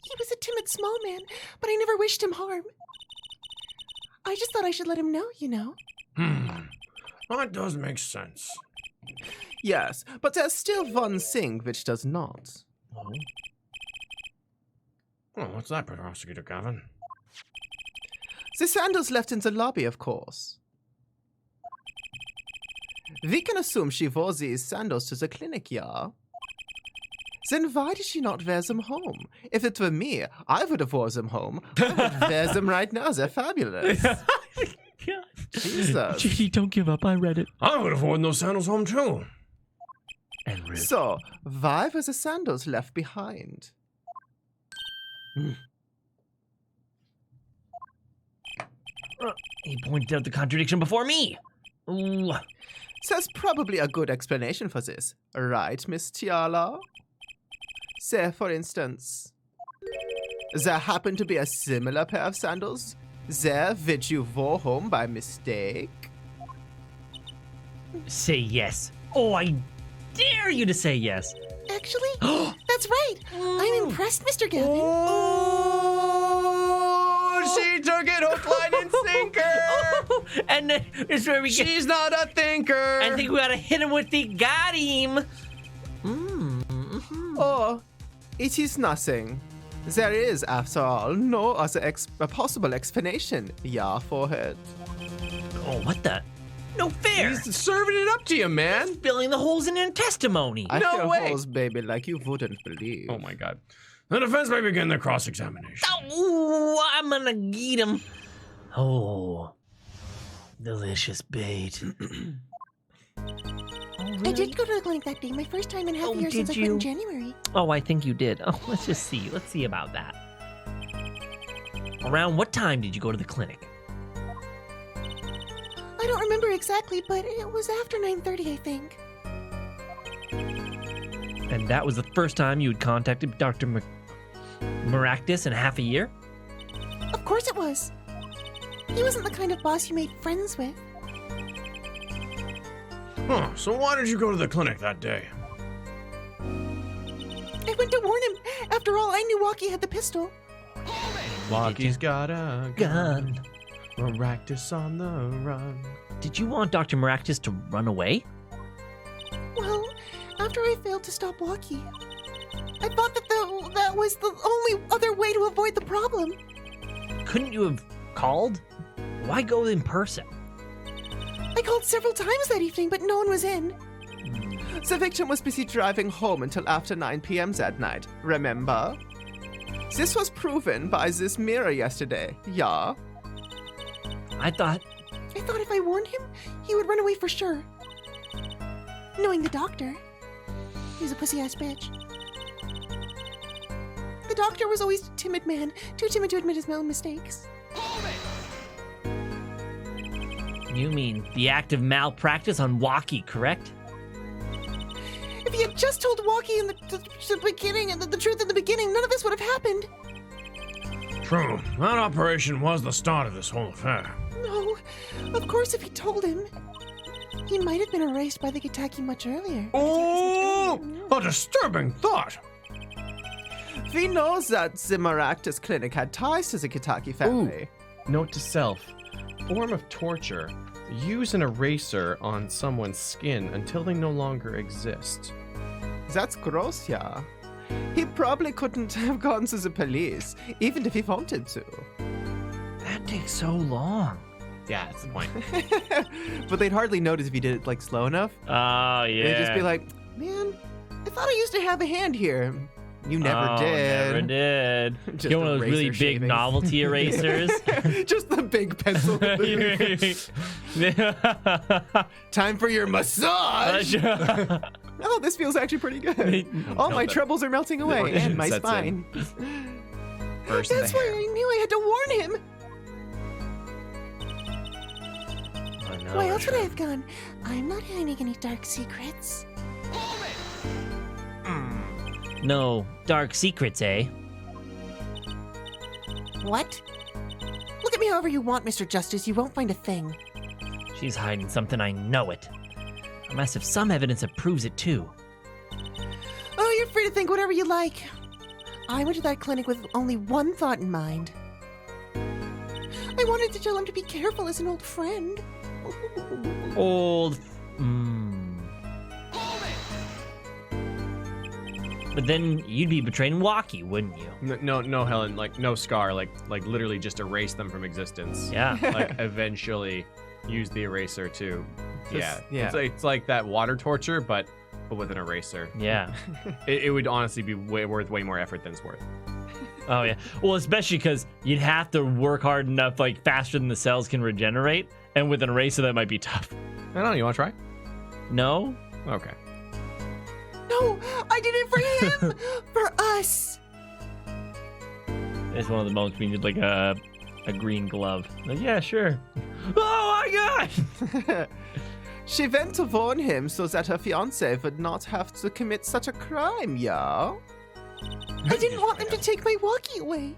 He was a timid small man, but I never wished him harm. I just thought I should let him know, you know. That does make sense. Yes, but there's still one thing which does not. Oh, what's that, Prosecutor Gavin? The sandals left in the lobby, of course. We can assume she wore these sandals to the clinic, yeah? Then why did she not wear them home? If it were me, I would have worn them home. I would wear them right now. They're fabulous. Jesus. Gee, don't give up. I read it. I would have worn those sandals home too. And read. So, why were the sandals left behind? He pointed out the contradiction before me. Ooh. There's probably a good explanation for this, right, Miss Tiala? Say, for instance, there happened to be a similar pair of sandals there which you wore home by mistake? Say yes. Oh, I dare you to say yes. Actually, that's right. I'm impressed, Mr. Gavin. Oh, she took it hook, line, and sinker. And then it's where we get. She's not a thinker. I think we gotta hit him with the got him. Oh, it is nothing. There is, after all, no other possible explanation, yeah, forehead. Oh, what the? No fair. He's serving it up to you, man. Filling the holes in your testimony. I No feel way. holes, baby, like you wouldn't believe. Oh my god. The defense may begin their cross-examination. Oh, I'm gonna get him. Oh, delicious bait. I did go to the clinic that day, my first time in half a year since I did quit you? in January. Oh, I think you did. Oh, let's just see. Let's see about that. Around what time did you go to the clinic? I don't remember exactly, but it was after 9:30, I think. And that was the first time you had contacted Dr. Maractus in half a year? Of course it was. He wasn't the kind of boss you made friends with. Huh, so why did you go to the clinic that day? I went to warn him. After all, I knew Walkie had the pistol. Walkie's got a Gun. Maractus on the run. Did you want Dr. Maractus to run away? Well, after I failed to stop Walkie, I thought that was the only other way to avoid the problem. Couldn't you have called? Why go in person? I called several times that evening, but no one was in. The victim was busy driving home until after 9 p.m. that night, remember? This was proven by this mirror yesterday, yeah? I thought if I warned him, he would run away for sure. Knowing the doctor, he was a pussy-ass bitch. The doctor was always a timid man, too timid to admit his own mistakes. you mean the act of malpractice on Walkie, correct? If he had just told Walkie in the beginning and the truth in the beginning, none of this would have happened. True. That operation was the start of this whole affair. No, of course if he told him, he might have been erased by the Kitaki much earlier. Oh, a disturbing thought. We know that the Maractus Clinic had ties to the Kitaki family. Note to self. Form of torture. Use an eraser on someone's skin until they no longer exist. That's gross, yeah. He probably couldn't have gone to the police, even if he wanted to. That takes so long. Yeah, that's the point. But they'd hardly notice if he did it, like, slow enough. Oh, yeah. They'd just be like, man, I thought I used to have a hand here. You never did. Never did. Just Get one of those eraser really big shavings. novelty erasers. Just the big pencil. Time for your massage. Oh, this feels actually pretty good. All my troubles are melting away, audition and my sets spine. First in the That's why hair. I knew I had to warn him. Why else would I have gone? I'm not hiding any dark secrets. No dark secrets, eh? What? Look at me however you want, Mr. Justice. You won't find a thing. She's hiding something, I know it. I must have some evidence that proves it too. Oh, you're free to think whatever you like. I went to that clinic with only one thought in mind. I wanted to tell him to be careful as an old friend. Old. But then you'd be betraying Walkie, wouldn't you? No, Helen. Like no scar. Like literally just erase them from existence. Yeah. Like eventually use the eraser to. Just- Yeah. yeah. It's like that water torture, but with an eraser. Yeah. It would honestly be worth way more effort than it's worth. Oh, yeah. Well, especially because you'd have to work hard enough, like faster than the cells can regenerate. And with an eraser, that might be tough. I don't know. You want to try? No? Okay. No, I did it for him! For us! It's one of the moments we need like a green glove. Like, yeah, sure. Oh my god! She went to warn him so that her fiance would not have to commit such a crime, yeah? I didn't want them to take my Walkie away.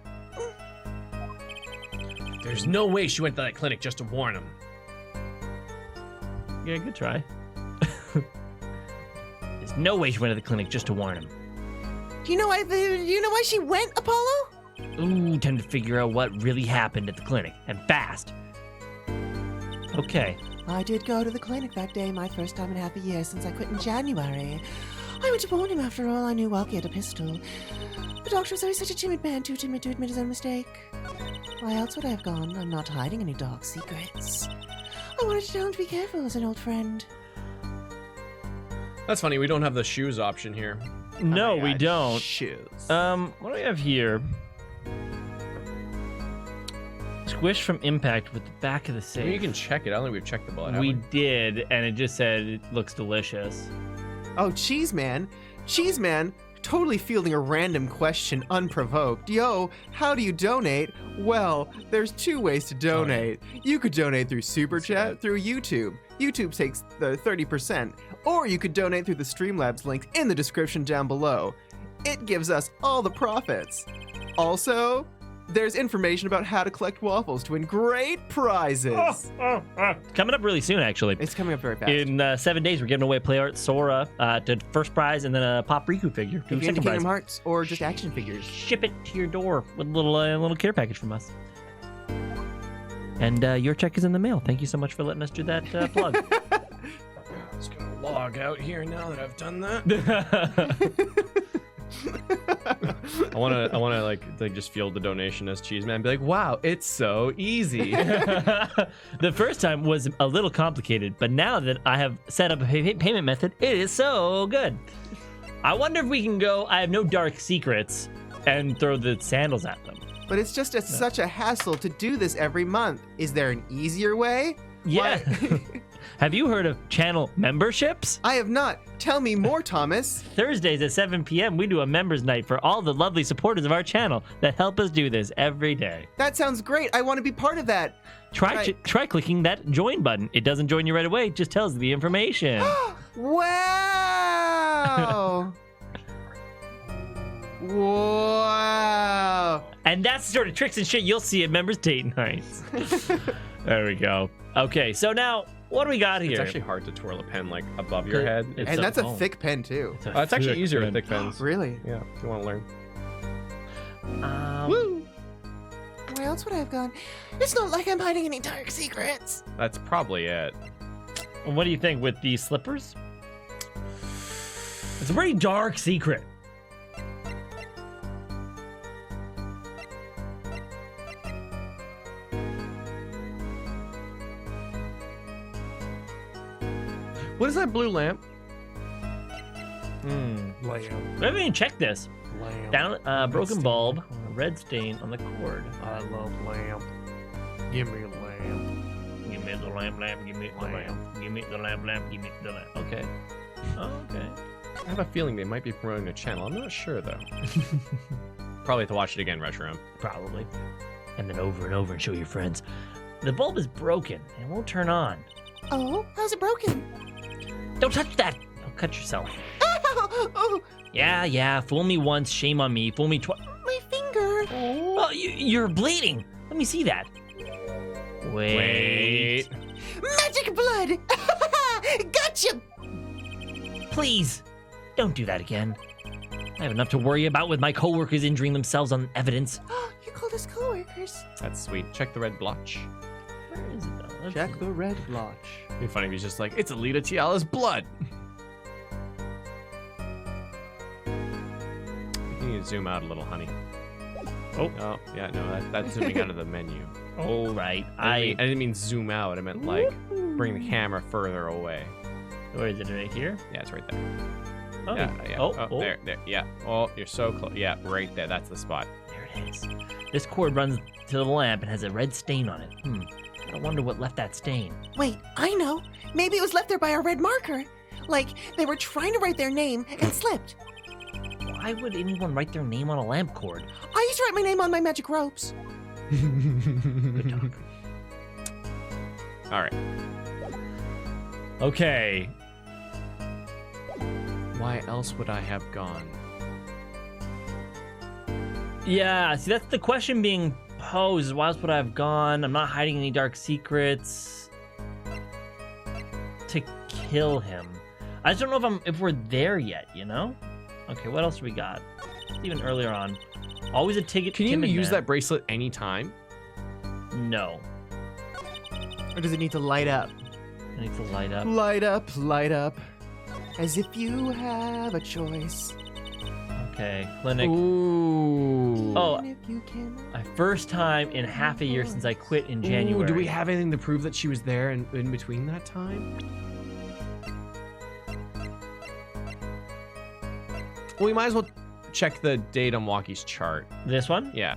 There's no way she went to that clinic just to warn him. Yeah, good try. There's no way she went to the clinic just to warn him. Do you know why she went, Apollo? Ooh, time to figure out what really happened at the clinic, and fast. Okay. I did go to the clinic that day, my first time in half a year since I quit in January. I went to warn him after all. I knew Walkie had a pistol. The doctor was always such a timid man, too timid to admit his own mistake. Why else would I have gone? I'm not hiding any dark secrets. I wanted to tell him to be careful as an old friend. That's funny. We don't have the shoes option here. No, Oh my we God, don't. Shoes. What do we have here? Squish from impact with the back of the safe. Maybe you can check it. I don't think we've checked the bullet. have We did, and it just said it looks delicious. Oh, Cheese Man totally fielding a random question unprovoked. Yo, how do you donate? Well, there's two ways to donate. You could donate through Super Chat, through YouTube. YouTube takes the 30%. Or you could donate through the Streamlabs link in the description down below. It gives us all the profits. Also, there's information about how to collect waffles to win great prizes. Coming up really soon, actually. It's coming up very fast. In 7 days, we're giving away Play Art Sora to first prize and then a Pop Riku figure to if you're into second prize. Kingdom Hearts or just action figures. Ship it to your door with a little care package from us. And your check is in the mail. Thank you so much for letting us do that plug. I'm just gonna log out here now that I've done that. I wanna like just field the donation as Cheeseman and be like, wow, it's so easy. The first time was a little complicated, but now that I have set up a payment method, it is so good. I wonder if we can go, I have no dark secrets, and throw the sandals at them. But it's just such a hassle to do this every month. Is there an easier way? Yeah. Why- Have you heard of channel memberships? I have not. Tell me more, Thomas. Thursdays at 7 p.m., we do a members night for all the lovely supporters of our channel that help us do this every day. That sounds great. I want to be part of that. Try clicking that join button. It doesn't join you right away, it just tells you the information. Wow. Wow. And that's the sort of tricks and shit you'll see at members date nights. There we go. Okay, so now, what do we got here? It's actually hard to twirl a pen like above your head. And that's a thick pen, too. It's actually easier with thick pens. Really? Yeah, if you want to learn. Woo. Where else would I have gone? It's not like I'm hiding any dark secrets. That's probably it. What do you think with these slippers? It's a very dark secret. What is that blue lamp? Lamb. We haven't even checked this. Lamb. Down, broken bulb, a red stain on the cord. I love lamb. Give me a lamb. Give me the lamp, give me the lamp. Give me the lamp, give me the lamp. Okay. Okay. I have a feeling they might be promoting a channel. I'm not sure though. Probably have to watch it again, Retro. Probably. And then over and over and show your friends. The bulb is broken. It won't turn on. Oh, how's it broken? Don't touch that. You'll cut yourself. Oh, Yeah. Fool me once, shame on me. Fool me twice. my finger. Oh, you're bleeding. Let me see that. Wait. Magic blood. Gotcha. Please, don't do that again. I have enough to worry about with my coworkers injuring themselves on evidence. You called us coworkers. That's sweet. Check the red blotch. Where is it though? Let's Check see. the red blotch. It'd be funny if he's just like, it's Alita Tiala's blood. You need to zoom out a little, honey. Oh, yeah, no, that's zooming out of the menu. All right. I didn't mean zoom out. I meant like bring the camera further away. Where is it? Right here? Yeah, it's right there. Oh. Yeah. Oh. There. Yeah. Oh, you're so close. Yeah, right there. That's the spot. There it is. This cord runs to the lamp and has a red stain on it. I wonder what left that stain. Wait, I know. Maybe it was left there by a red marker. Like they were trying to write their name and slipped. Why would anyone write their name on a lamp cord? I used to write my name on my magic ropes. Good talk. All right. Okay. Why else would I have gone? Yeah, see, that's the question being posed. Why else would I have gone? I'm not hiding any dark secrets. To kill him. I just don't know if we're there yet, you know? Okay, what else do we got? Even earlier on. Always a ticket. Can you timid use man. that bracelet anytime? No. Or does it need to light up? It needs to light up. Light up, light up. As if you have a choice. Okay, clinic. Ooh. Oh, Even if you can. my first time in half a year since I quit in January. Ooh, do we have anything to prove that she was there in between that time? Well, we might as well check the date on Walkie's chart. This one? Yeah.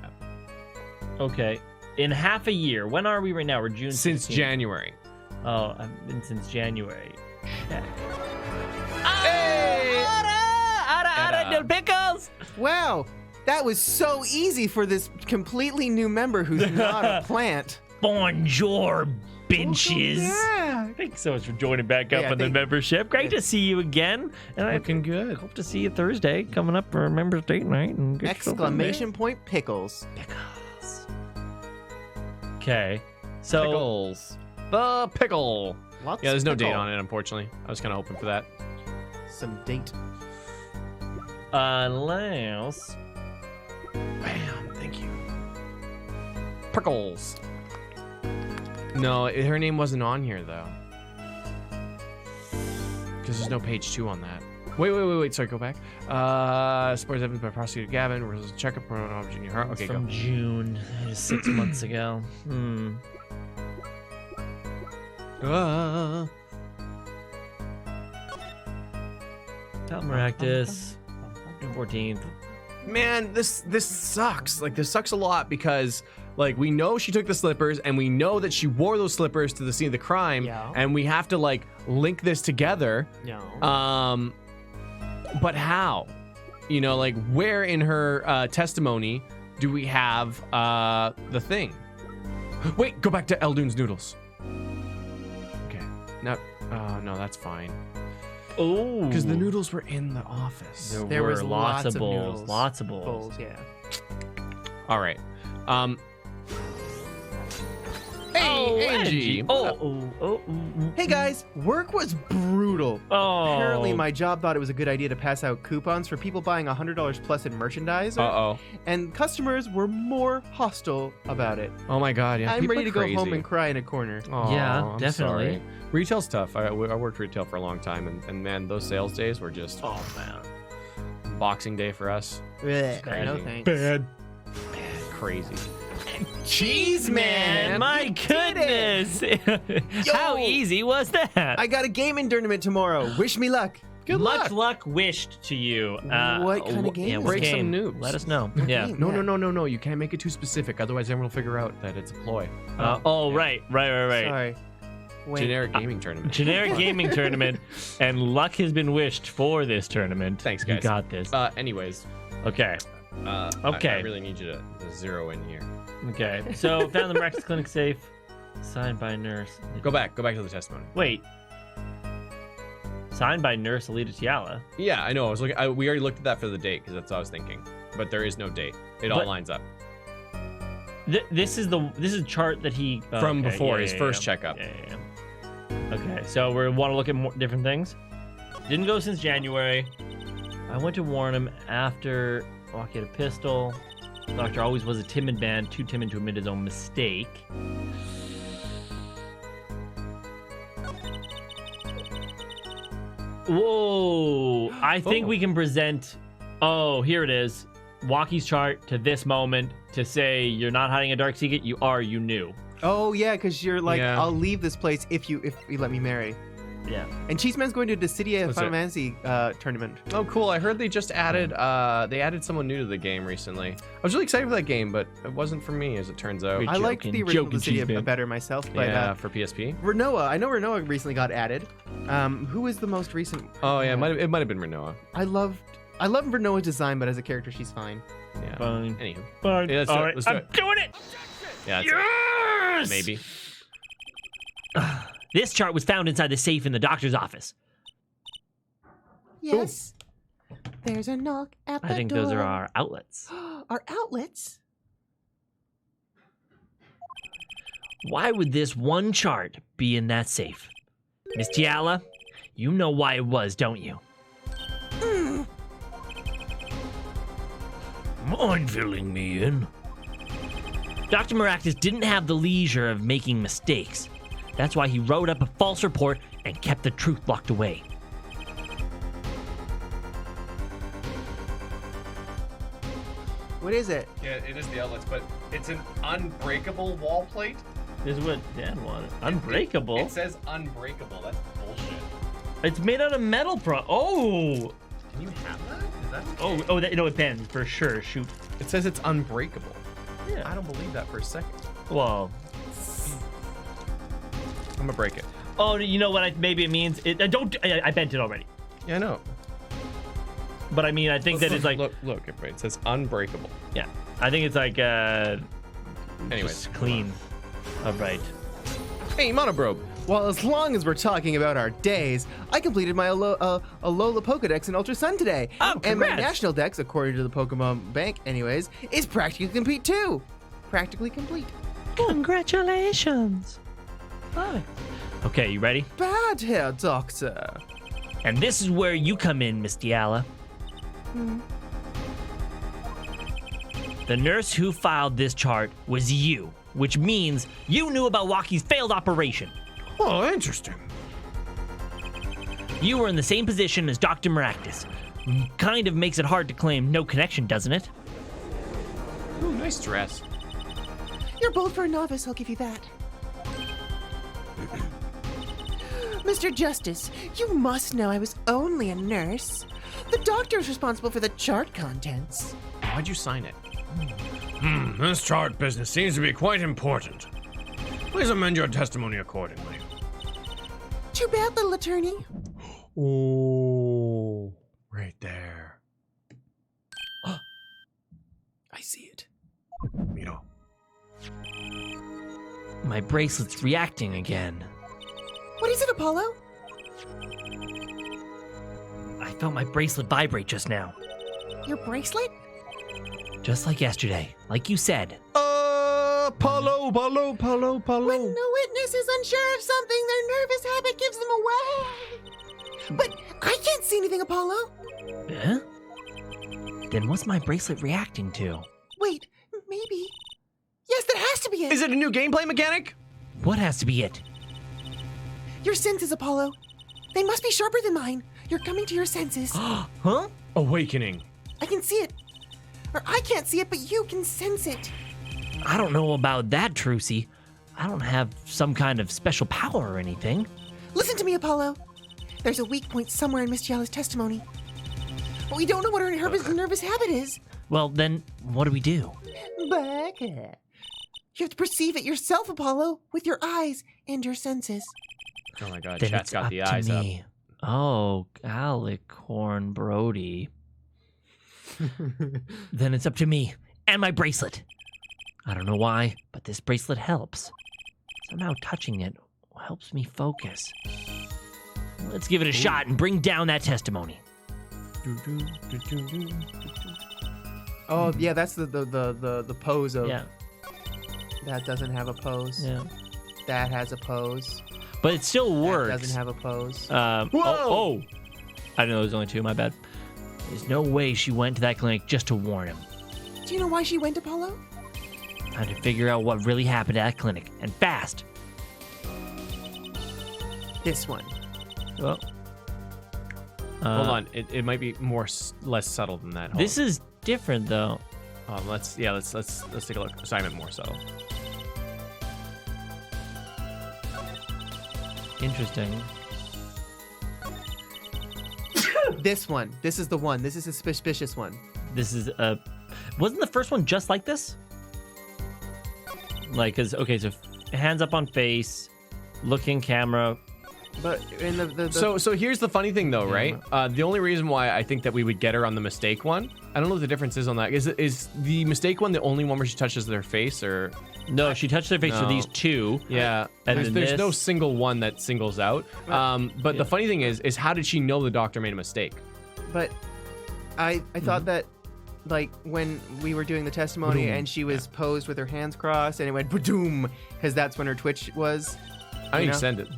Okay. In half a year. When are we right now? We're June Since 16th. January. Oh, I've been since January. Check. Hey! Ara, del pickles! Wow, that was so easy for this completely new member who's not a plant. Bonjour, bitches. Yeah. Thanks so much for joining back up Yeah, on the membership. Great to see you again. And I Looking good. hope to see you Thursday coming up for a members date night. And get yourself in Exclamation point pickles. there. Okay. So Pickles. The pickle. Lots Yeah, there's no of date pickle. on it, unfortunately. I was kind of hoping for that. Some date. unless Bam, thank you. Pickles. No, her name wasn't on here, though. Because there's no page 2 on that. Wait. Sorry, go back. Sports evidence by prosecutor Gavin. Where's the checkup on Junior Hart? Okay, from go. June, 6 months ago. Malpractice, June 14th. Man, this sucks. Like, this sucks a lot because, like, we know she took the slippers and we know that she wore those slippers to the scene of the crime. Yeah. And we have to, like, link this together. No. But how? You know, like, where in her testimony do we have the thing? Wait, go back to Eldoon's noodles. Okay. No, that's fine. Oh, Because the noodles were in the office. There were was lots of bowls. noodles. Lots of bowls. Bowls, yeah. All right. Oh, Hey, Angie. Oh. Hey guys, work was brutal. Oh. Apparently, my job thought it was a good idea to pass out coupons for people buying $100 plus in merchandise, Uh-oh. and customers were more hostile about it. Oh my God, yeah. I'm people ready are to go crazy. home and cry in a corner. Aw, Yeah, I'm definitely. sorry. Retail's tough. I worked retail for a long time, and man, those sales days were just Oh man. Boxing Day for us. Blech, crazy. no thanks. Bad. Crazy. Cheese man, My you did it! goodness. How easy was that? I got a gaming tournament tomorrow. Wish me luck. Good Much luck wished to you. What kind of game Yeah, is what Break some game? noobs. Let us know. Yeah. game? No. You can't make it too specific, otherwise everyone will figure out that it's a ploy. Right. Sorry. Wait. Generic gaming tournament. Generic gaming tournament, and luck has been wished for this tournament. Thanks, You guys. got this. Anyways. Okay. Okay. I really need you to zero in here. Okay. So found the Miraculous Clinic safe. Signed by nurse. Go back to the testimony. Wait. Signed by nurse Alita Tiala. Yeah, I know. I was looking. We already looked at that for the date because that's what I was thinking. But there is no date. It all But- lines up This is a chart that he from okay, before yeah, his yeah, first yeah. checkup. Yeah. Okay, so we want to look at more different things. Didn't go since January. I went to warn him after walking a pistol. Doctor always was a timid man, too timid to admit his own mistake. Whoa! I think Oh. we can present. Oh, here it is. Walkie's chart to this moment to say you're not hiding a dark secret. You are. You knew. Oh yeah, because you're like, Yeah. I'll leave this place if you let me marry. Yeah. And Cheese Man's going to Dissidia What's Final it? Fantasy tournament. Oh, cool! I heard they just added someone new to the game recently. I was really excited for that game, but it wasn't for me, as it turns out. Wait. I liked Joking, the original joking, Cheese Dissidia Man. better myself, but Yeah, for PSP. Renoa, I know Renoa recently got added. Who is the most recent? Oh yeah, it might have been Renoa. I love Renoa's design, but as a character, she's fine. Yeah. Fine. Anywho, Fine. Yeah, let's do All it, right. let's do I'm it. doing it. yeah, that's Yes! it. Maybe. This chart was found inside the safe in the doctor's office. Yes. There's a knock at the I think door. those are our outlets. Our outlets? Why would this one chart be in that safe? Miss Tiala, you know why it was, don't you? Mind filling me in? Dr. Maractus didn't have the leisure of making mistakes. That's why he wrote up a false report and kept the truth locked away. What is it? Yeah, it is the outlets, but it's an unbreakable wall plate. This is what Dad wanted. Unbreakable? It says unbreakable. That's bullshit. It's made out of metal Oh! Can you have that? Is that Oh, it bends for sure. Shoot. It says it's unbreakable. Yeah. I don't believe that for a second. Well. I'm gonna break it. Oh, you know what? Maybe it means it. I bent it already. Yeah, I know. But I mean, I think that it's like. look, everybody. It says unbreakable. Yeah. I think it's like. Anyways, Just clean. All right. Hey, Monobrobe. Well, as long as we're talking about our days, I completed my Alola Pokedex in Ultra Sun today. Oh, and my congrats. national dex, according to the Pokemon Bank anyways, is practically complete too. Practically complete. Congratulations. Hi. Okay, you ready? Bad hair, Doctor. And this is where you come in, Miss Diala. The nurse who filed this chart was you, which means you knew about Waukie's failed operation. Oh, interesting. You were in the same position as Dr. Maractus. Kind of makes it hard to claim no connection, doesn't it? Ooh, nice dress. You're bold for a novice, I'll give you that. Mr. Justice, you must know I was only a nurse. The doctor is responsible for the chart contents. Why'd you sign it? This chart business seems to be quite important. Please amend your testimony accordingly. Too bad, little attorney. Oh, right there. I see it. Miro. My bracelet's reacting again. What is it, Apollo? I felt my bracelet vibrate just now. Your bracelet? Just like yesterday. Like you said. Paulo. When the witness is unsure of something, their nervous habit gives them away. But I can't see anything, Apollo. Huh? Then what's my bracelet reacting to? Wait, maybe. Yes, that has to be it. Is it a new gameplay mechanic? What has to be it? Your senses, Apollo. They must be sharper than mine. You're coming to your senses. Huh? Awakening. I can see it. Or I can't see it, but you can sense it. I don't know about that, Trucy. I don't have some kind of special power or anything. Listen to me, Apollo. There's a weak point somewhere in Miss Giala's testimony. But we don't know what her nervous habit is. Well, then, what do we do? Back up. You have to perceive it yourself, Apollo, with your eyes and your senses. Oh my god, Then chat's it's got up the to eyes up. me. Oh, Alicorn Brody. Then it's up to me and my bracelet. I don't know why, but this bracelet helps. Somehow touching it helps me focus. Let's give it a shot and bring down that testimony. Oh yeah, that's the pose of. Yeah, That doesn't have a pose. yeah. That has a pose. But it still That works. doesn't have a pose. Oh, I didn't know there was only two, my bad. There's no way she went to that clinic just to warn him. Do you know why she went, Apollo? Time to figure out what really happened at that clinic, and fast. This one. Well, Hold on, it might be less subtle than that. Hold This is different, though. on. Let's take a look. Assignment more subtle. Interesting. This one. This is the one. This is a suspicious one. This is wasn't the first one just like this? Like, okay, so hands up on face, looking camera. But in the So here's the funny thing, though, right? The only reason why I think that we would get her on the mistake one, I don't know what the difference is on that. Is the mistake one the only one where she touches their face, or? No, she touched their face for No. these two. Yeah, And there's then no this. single one that singles out. But the funny thing is how did she know the doctor made a mistake? But I thought that, like, when we were doing the testimony and she was posed with her hands crossed and it went boom, because that's when her twitch was. I You know? send it.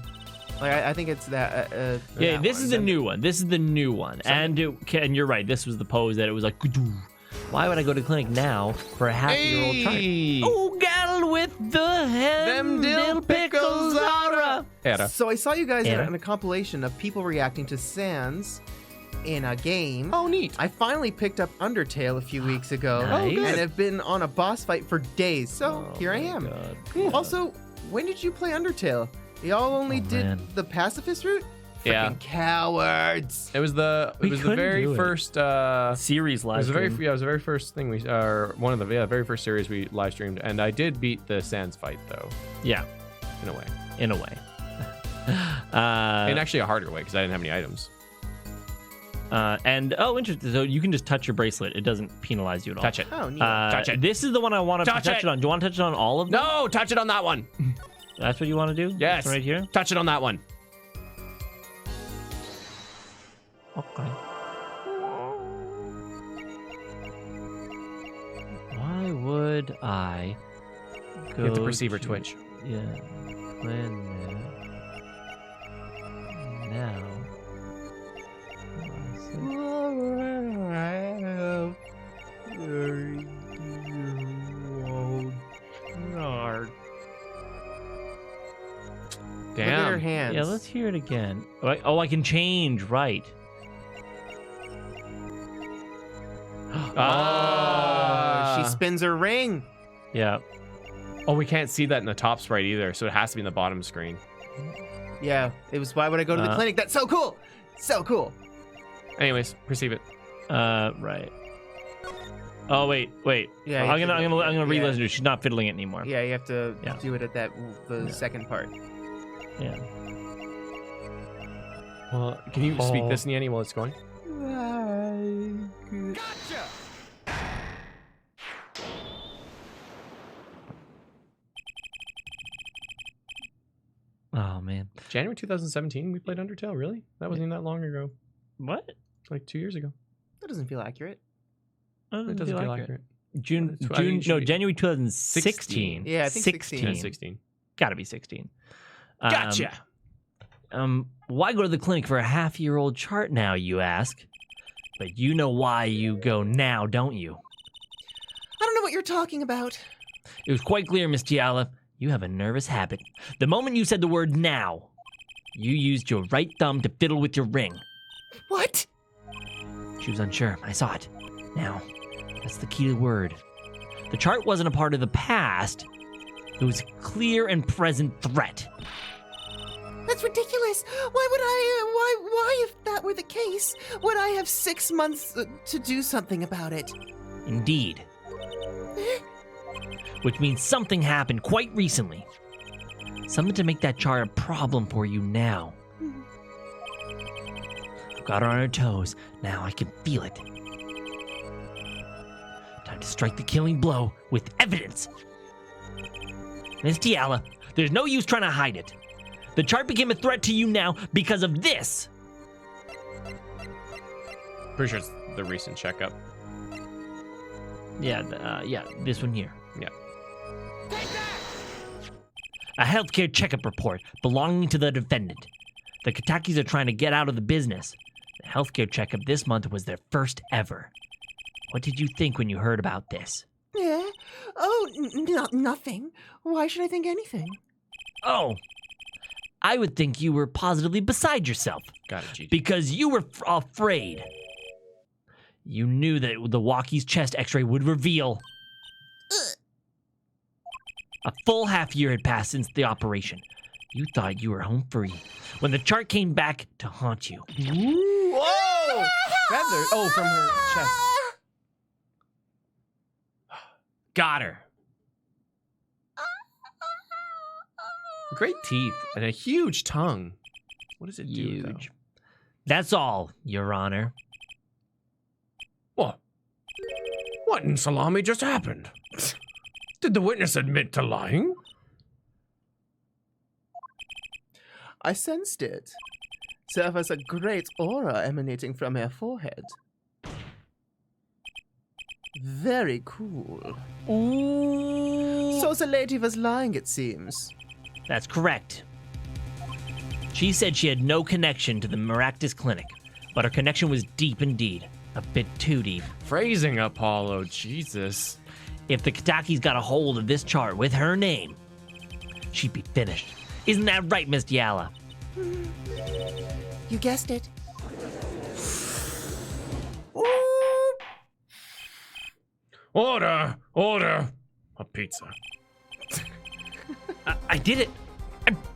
Like I think it's that. Yeah, that this one. is the new one. This is the new one. And you're right. This was the pose that it was like. "Gudoo." Why would I go to clinic now for a half-year-old child? Oh, gal with the hem, dill pickles, Zara. Era. So I saw you guys Anna? in a compilation of people reacting to Sans in a game. Oh, neat. I finally picked up Undertale a few weeks ago Nice. and have been on a boss fight for days. So here I my am. God. Also, when did you play Undertale? Y'all only did man. the pacifist route? Yeah. Freaking cowards. It was the couldn't very do it. first Series it live was the very stream. yeah, it was the very first thing we one of the very first series we live streamed, and I did beat the Sans fight though, Yeah, in a way. in a way. In actually a harder way because I didn't have any items. And interesting. So you can just touch your bracelet. It doesn't penalize you at all. Touch it. Oh, neat. Touch it. This is the one I want to Touch touch it it. on. Do you want to touch it on all of them? No, touch it on that one. That's what you want to do? Yes. This one right here? Touch it on that one. Okay. Why would I You have to perceive her twitch. Yeah. Planet. Now. Look at her Damn. hands. Yeah, let's hear it again. Oh, I can change, right. She spins her ring. Yeah. Oh, we can't see that in the top sprite either, so it has to be in the bottom screen. Yeah, it was why would I go to the clinic? That's so cool. So cool. Anyways, perceive it. Right. Oh, wait. Yeah, I'm you have gonna to- re-listen to it. She's not fiddling it anymore. Yeah, you have to Yeah. do it at the Yeah. second part. Yeah. Well, can you speak this, Nyanny, while it's going? Oh man. January 2017, we played Undertale. Really? That wasn't even that long ago. What? Like 2 years ago. That doesn't feel accurate. It doesn't feel accurate. June. I mean, it should be January 2016. Yeah, I think 16. Yeah, 16. Gotta be 16. Gotcha. Why go to the clinic for a half-year-old chart now, you ask? But you know why you go now, don't you? I don't know what you're talking about. It was quite clear, Miss Tiala. You have a nervous habit. The moment you said the word now, you used your right thumb to fiddle with your ring. What? She was unsure. I saw it. Now, that's the key to the word. The chart wasn't a part of the past. It was a clear and present threat. That's ridiculous. Why would why if that were the case, would I have 6 months to do something about it? Indeed. Which means something happened quite recently. Something to make that chart a problem for you now. I've got her on her toes. Now I can feel it. Time to strike the killing blow with evidence. Miss Tiala, there's no use trying to hide it. The chart became a threat to you now because of this. Pretty sure it's the recent checkup. Yeah, this one here. Yeah. A healthcare checkup report belonging to the defendant. The Katakis are trying to get out of the business. The healthcare checkup this month was their first ever. What did you think when you heard about this? Yeah? Oh, nothing. Why should I think anything? Oh, I would think you were positively beside yourself Got it, Gigi. because you were afraid. You knew that the walkie's chest x-ray would reveal. A full half year had passed since the operation. You thought you were home free when the chart came back to haunt you. Whoa! Feather. Oh, from her chest. Got her. Great teeth and a huge tongue. What does it do, though? Huge. That's all, Your Honor. What? What in salami just happened? Did the witness admit to lying? I sensed it. There was a great aura emanating from her forehead. Very cool. Ooh. So the lady was lying, it seems. That's correct. She said she had no connection to the Maractus Clinic, but her connection was deep indeed. A bit too deep. Phrasing, Apollo. Jesus. If the Katakis got a hold of this chart with her name, she'd be finished. Isn't that right, Miss Diala? You guessed it. Order! Order! A pizza. I did it.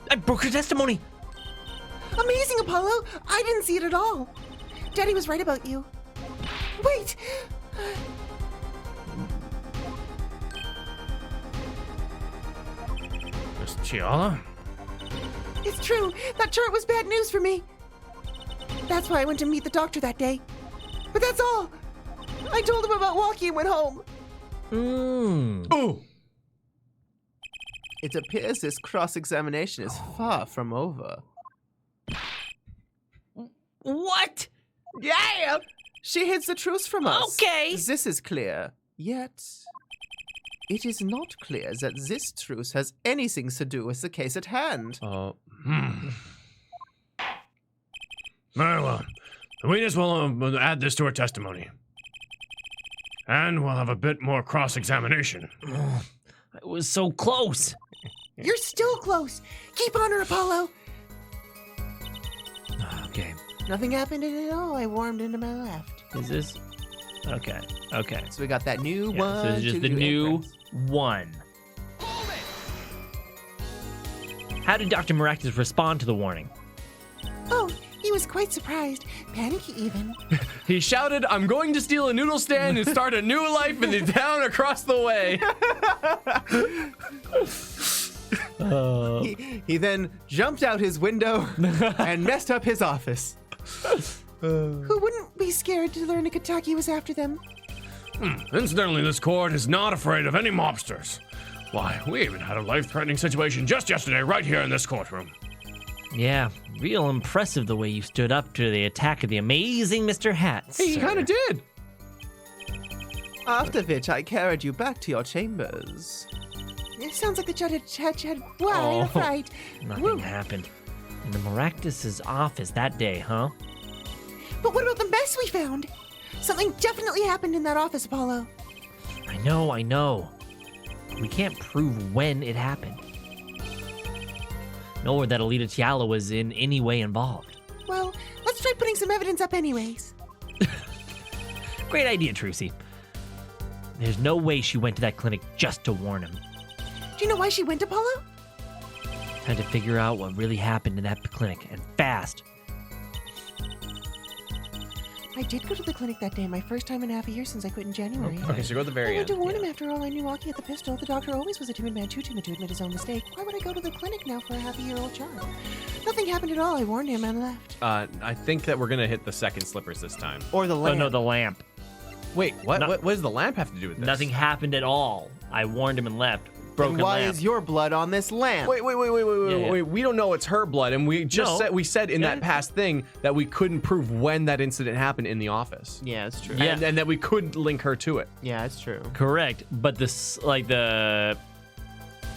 I broke her testimony. Amazing, Apollo! I didn't see it at all. Daddy was right about you. Wait! Miss Chiala? It's true. That chart was bad news for me. That's why I went to meet the doctor that day. But that's all. I told him about Walkie and went home. Oh! It appears this cross-examination is far from over. What? Yeah! She hides the truth from us. Okay. This is clear. Yet, it is not clear that this truce has anything to do with the case at hand. Well, the witness will add this to her testimony. And we'll have a bit more cross-examination. It was so close. You're still close. Keep on her, Apollo. Okay. Nothing happened at all. I warmed into my left. Is this? Okay. Okay. So we got that new Yeah, one. so this is just two, the two, new inference. one. How did Dr. Maractus respond to the warning? Oh, he was quite surprised. Panicky even. He shouted, "I'm going to steal a noodle stand and start a new life in the town across the way." He then jumped out his window and messed up his office. Who wouldn't be scared to learn that Kentucky was after them? Incidentally, this court is not afraid of any mobsters. Why, we even had a life-threatening situation just yesterday right here in this courtroom. Yeah, real impressive the way you stood up to the attack of the amazing Mr. Hats. He kind of did. After which I carried you back to your chambers. It sounds like the judge had wow, Oh. right. Nothing Woo. happened. In the Maractus' office that day, huh? But what about the mess we found? Something definitely happened in that office, Apollo. I know. We can't prove when it happened. Nor that Alita Tiala was in any way involved. Well, let's try putting some evidence up anyways. Great idea, Trucy. There's no way she went to that clinic just to warn him. Do you know why she went, Apollo? Had to figure out what really happened in that clinic, and fast. I did go to the clinic that day, my first time in half a year since I quit in January. Okay, so go to the very I went end. to warn him after all. I knew walking at the pistol. The doctor always was a timid man, too timid to admit his own mistake. Why would I go to the clinic now for a half-a-year-old child? Nothing happened at all. I warned him and left. I think that we're gonna hit the second slippers this time. Or the Oh lamp. no, the lamp. Wait, what? No- What does the lamp have to do with this? Nothing happened at all. I warned him and left. Broken Then why lamp. is your blood on this lamp? Wait. Yeah. We don't know it's her blood, and we just No. said in that Yeah. past thing that we couldn't prove when that incident happened in the office. Yeah, it's true. Yeah. And that we couldn't link her to it. Yeah, it's true. Correct, but this the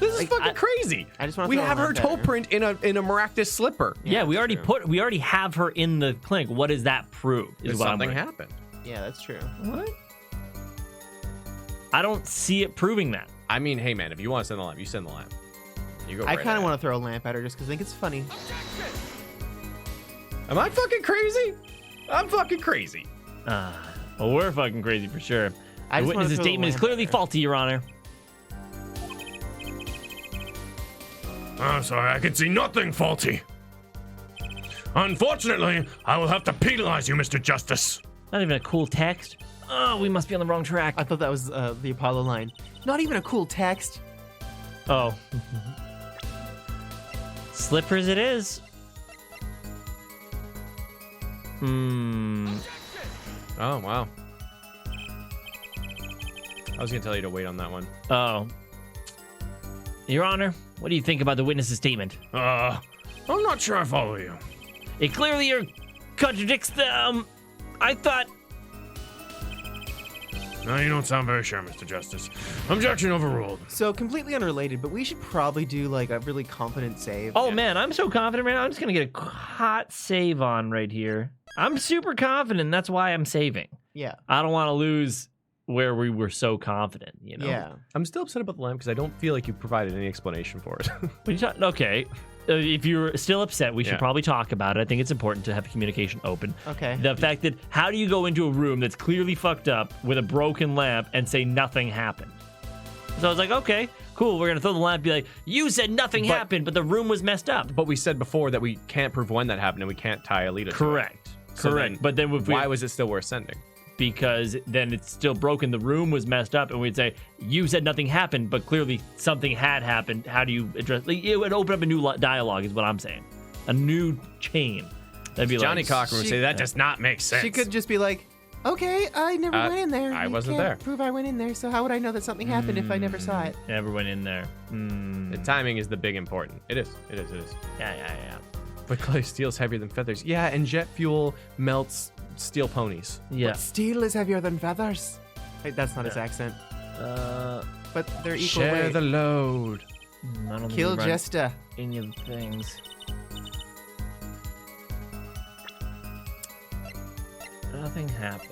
This is fucking crazy. I just wanna We throw a have her lamp at toe her. print in a Maractus slipper. yeah, we that's already true. we already have her in the clinic. What does that prove? Is what Something I'm wondering. happened. Yeah, that's true. What? I don't see it proving that. I mean, hey man, if you want to send the lamp, you send the lamp. You go. I right kind of ahead. want to throw a lamp at her just because I think it's funny. Am I fucking crazy? I'm fucking crazy. Well, we're fucking crazy for sure. I The just wanna witness's throw the statement is lamp clearly at her. faulty, Your Honor. I'm sorry, I can see nothing faulty. Unfortunately, I will have to penalize you, Mr. Justice. Not even a cool text. Oh, we must be on the wrong track. I thought that was the Apollo line. Not even a cool text. Oh. Slippers it is. Oh wow. I was gonna tell you to wait on that one. Oh. Your Honor, what do you think about the witness's statement? I'm not sure I follow you. It clearly contradicts the, I thought... No, you don't sound very sure, Mr. Justice. Objection overruled. So completely unrelated, but we should probably do like a really confident save. Oh, man, I'm so confident right now. I'm just going to get a hot save on right here. I'm super confident. That's why I'm saving. Yeah. I don't want to lose where we were so confident, you know? Yeah. I'm still upset about the lamp because I don't feel like you provided any explanation for it. What are you talking? Okay. If you're still upset, we should Yeah. probably talk about it. I think it's important to have communication open. Okay. The fact that how do you go into a room that's clearly fucked up with a broken lamp and say nothing happened? So I was like, okay, cool. We're going to throw the lamp and be like, you said nothing But- happened, but the room was messed up. But we said before that we can't prove when that happened and we can't tie Alita to it. Correct. So Correct. then But then if we, why was it still worth sending? because then it's still broken. The room was messed up, and we'd say you said nothing happened, but clearly something had happened. How do you address? Like, it would open up a new dialogue, is what I'm saying. A new chain. That'd be Johnny like, Cochran would she- say that does not make sense. She could just be like, okay, I never went in there. I You wasn't can't there. prove I went in there, so how would I know that something happened if I never saw it? Never went in there. The timing is the big important. It is. Yeah. But clay steel's heavier than feathers. Yeah, and jet fuel melts steel ponies. Yeah. But steel is heavier than feathers. Wait, that's not his accent. but they're equal Share weight. the load. I don't think Kill we run Jester. any of the things. Nothing happened.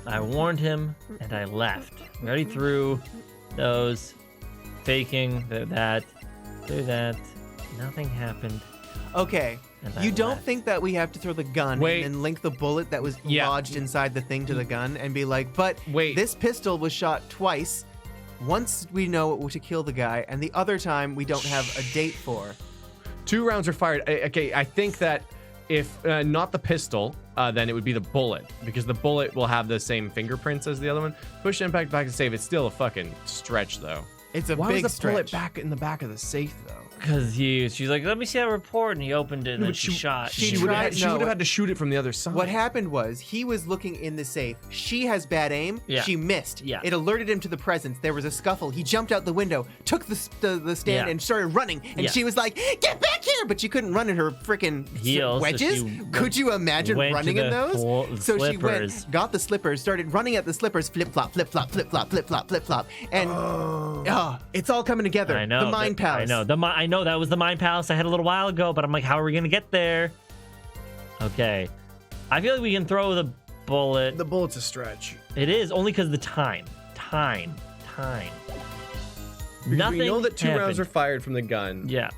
I warned him, and I left. We already threw those, faking that. Nothing happened. Okay, And I you don't left. think that we have to throw the gun Wait. and then link the bullet that was Yeah. lodged inside the thing to the gun and be like, but Wait. this pistol was shot twice. Once we know it was to kill the guy, and the other time we don't have a date for. 2 rounds are fired. Okay, I think that if not the pistol, then it would be the bullet, because the bullet will have the same fingerprints as the other one. Push impact back to save. It's still a fucking stretch, though. It's a Why big was the stretch. bullet back in the back of the safe, though? Because she's like, let me see that report, and he opened it, and then she shot. she would tried- have no, had to shoot it from the other side. What happened was he was looking in the safe. She has bad aim. Yeah. She missed. Yeah. It alerted him to the presence. There was a scuffle. He jumped out the window, took the stand, Yeah. and started running. And Yeah. she was like, "Get back here!" But she couldn't run in her freaking Heels, so wedges. she Could you imagine went to running in the those? So she slippers. went, got the slippers, started running at the slippers, flip flop, flip flop, flip flop, flip flop, flip flop, and it's all coming together. I know. The Mind Palace. I know. I know that was the Mind Palace I had a little while ago, but I'm like, how are we gonna get there? Okay. I feel like we can throw the bullet. The bullet's a stretch. It is only because of the time. Time. Nothing. We know that 2 rounds happened. are fired from the gun. Yeah.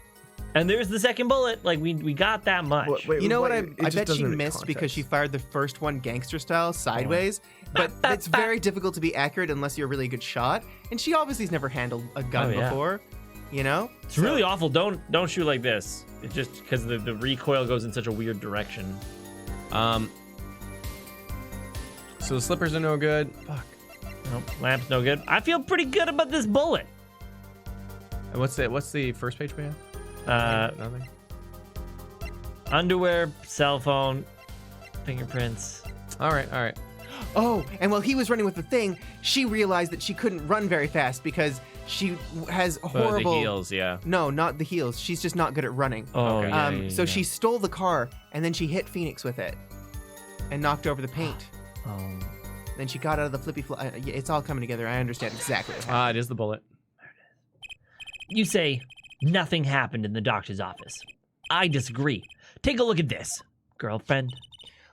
And there's the second bullet. Like we got that much. You know what? I bet she missed because she fired the first one gangster style sideways. But it's very difficult to be accurate unless you're a really good shot. And she obviously has never handled a gun Oh, yeah. before. You know? It's really awful. Don't shoot like this. It's just because the recoil goes in such a weird direction. So the slippers are no good. Fuck. Nope, lamp's no good. I feel pretty good about this bullet. And what's the first page we have? Nothing. Underwear, cell phone, fingerprints. All right. Oh, and while he was running with the thing, she realized that she couldn't run very fast because she has horrible. The heels, yeah. No, not the heels. She's just not good at running. Oh, Okay. yeah, So she stole the car and then she hit Phoenix with it and knocked over the paint. Oh. Then she got out of the flippy fly. It's all coming together. I understand exactly what happened. It is the bullet. You say nothing happened in the doctor's office. I disagree. Take a look at this, girlfriend.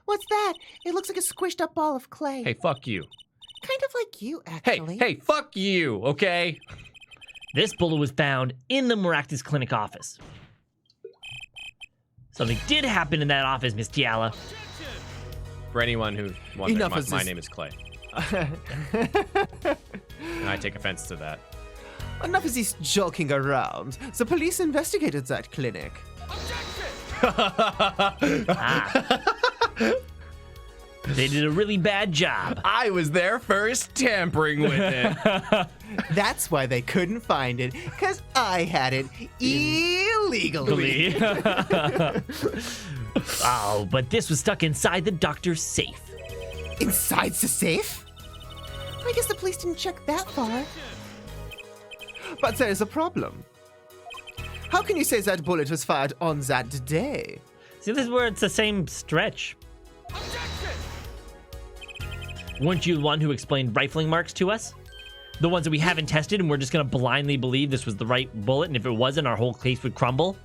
What's that? It looks like a squished up ball of clay. Hey, fuck you. Kind of like you, Hey, actually. fuck you, okay? This bullet was found in the Maractus Clinic office. Something did happen in that office, Miss Tiala. For anyone who's wondering, Enough is my this- name is Clay. And I take offense to that. Enough is this joking around. The police investigated that clinic. They did a really bad job. I was there first tampering with it. That's why they couldn't find it, because I had it illegally. Oh, but this was stuck inside the doctor's safe. Inside the safe? I guess the police didn't check that far. But there is a problem. How can you say that bullet was fired on that day? See, this is where it's the same stretch. Weren't you the one who explained rifling marks to us? The ones that we haven't tested and we're just gonna blindly believe this was the right bullet, and if it wasn't, our whole case would crumble?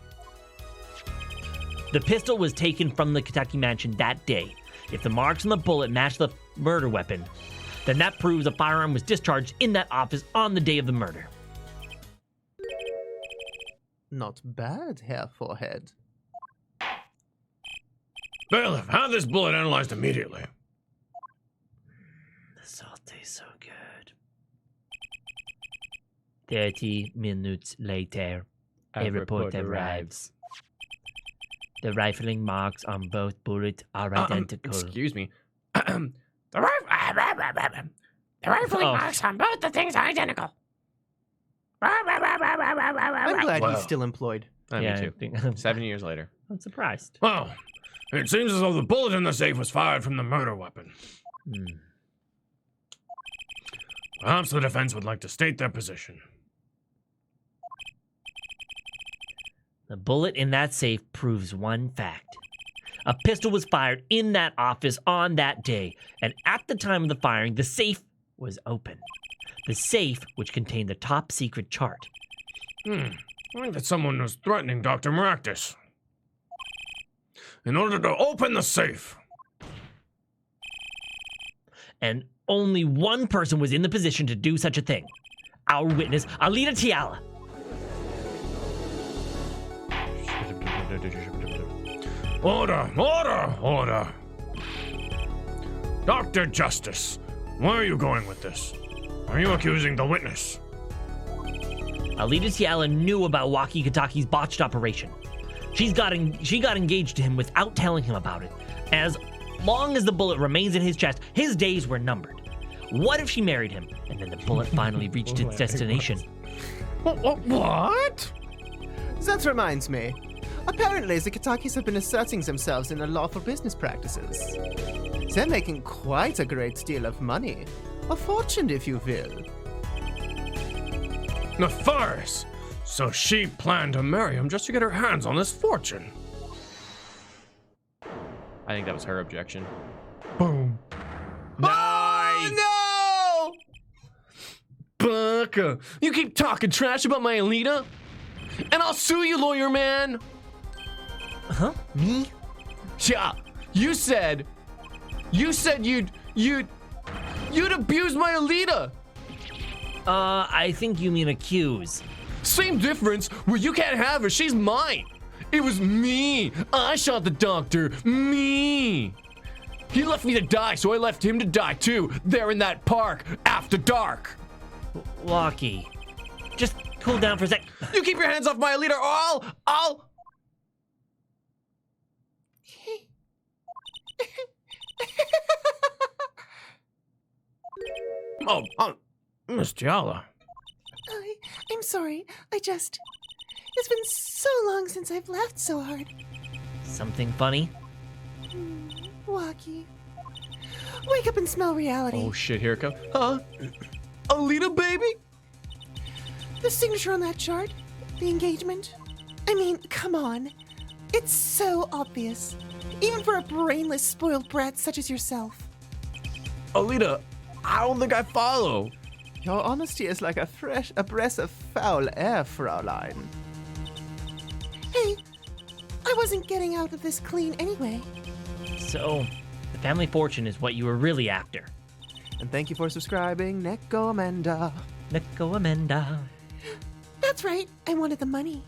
The pistol was taken from the Kentucky mansion that day. If the marks on the bullet match the murder weapon, then that proves a firearm was discharged in that office on the day of the murder. Not bad, Herr Forehead. Bailiff, have this bullet analyzed immediately. The salt tastes so good. 30 minutes later, a report arrives. The rifling marks on both bullets are identical. Excuse me. The rifling marks on both the things are identical. I'm glad Wow. he's still employed. Me too. I'm 7 years later. surprised. Well, it seems as though the bullet in the safe was fired from the murder weapon. Perhaps the defense would like to state their position. The bullet in that safe proves one fact. A pistol was fired in that office on that day, and at the time of the firing, the safe was open. The safe, which contained the top secret chart. I think that someone was threatening Dr. Maractus. In order to open the safe. And only one person was in the position to do such a thing. Our witness, Alita Tiala. Order, order, order. Dr. Justice, where are you going with this? Are you accusing the witness? Alita Tiala knew about Waki Kataki's botched operation. She got engaged to him without telling him about it. As long as the bullet remains in his chest, his days were numbered. What if she married him, and then the bullet finally reached its destination? What? That reminds me. Apparently, the Katakis have been asserting themselves in unlawful business practices. They're making quite a great deal of money. A fortune, if you will. The THURS! So she planned to marry him just to get her hands on this fortune. I think that was her objection. Boom. Oh, no! Baka, you keep talking trash about my Alita, and I'll sue you, lawyer man. Huh? Me? Yeah, you said you'd abuse my Alita. I think you mean accuse. Same difference, where you can't have her, she's mine. It was me. I shot the doctor. Me. He left me to die, so I left him to die too. There in that park, after dark. Waki, just cool down for a sec. You keep your hands off my Alita, or I'll... Oh, Miss Tiala. I'm sorry. It's been so long since I've laughed so hard. Something funny? Waki. Wake up and smell reality. Oh shit, here it comes. Huh? Alita, baby? The signature on that chart? The engagement? I mean, come on. It's so obvious. Even for a brainless, spoiled brat such as yourself. Alita, I don't think I follow. Your honesty is like a breath of foul air, Fraulein. Hey, I wasn't getting out of this clean anyway. So, the family fortune is what you were really after. And thank you for subscribing, Neko Amanda. Neko Amanda. That's right, I wanted the money.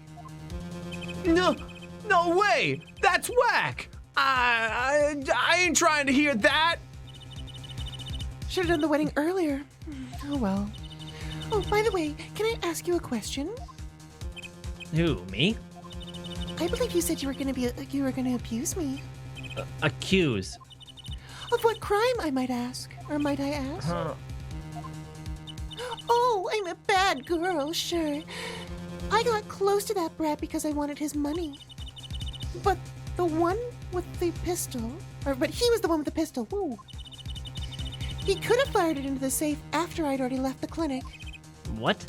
No way! That's whack! I ain't trying to hear that! Should have done the wedding earlier. Oh well. Oh, by the way, can I ask you a question? Who, me? I believe you said you were gonna abuse me. Accuse. Of what crime, I might ask? Or might I ask? Huh. Oh, I'm a bad girl, sure. I got close to that brat because I wanted his money. But the one with the pistol, but he was the one with the pistol, woo. He could have fired it into the safe after I'd already left the clinic. What?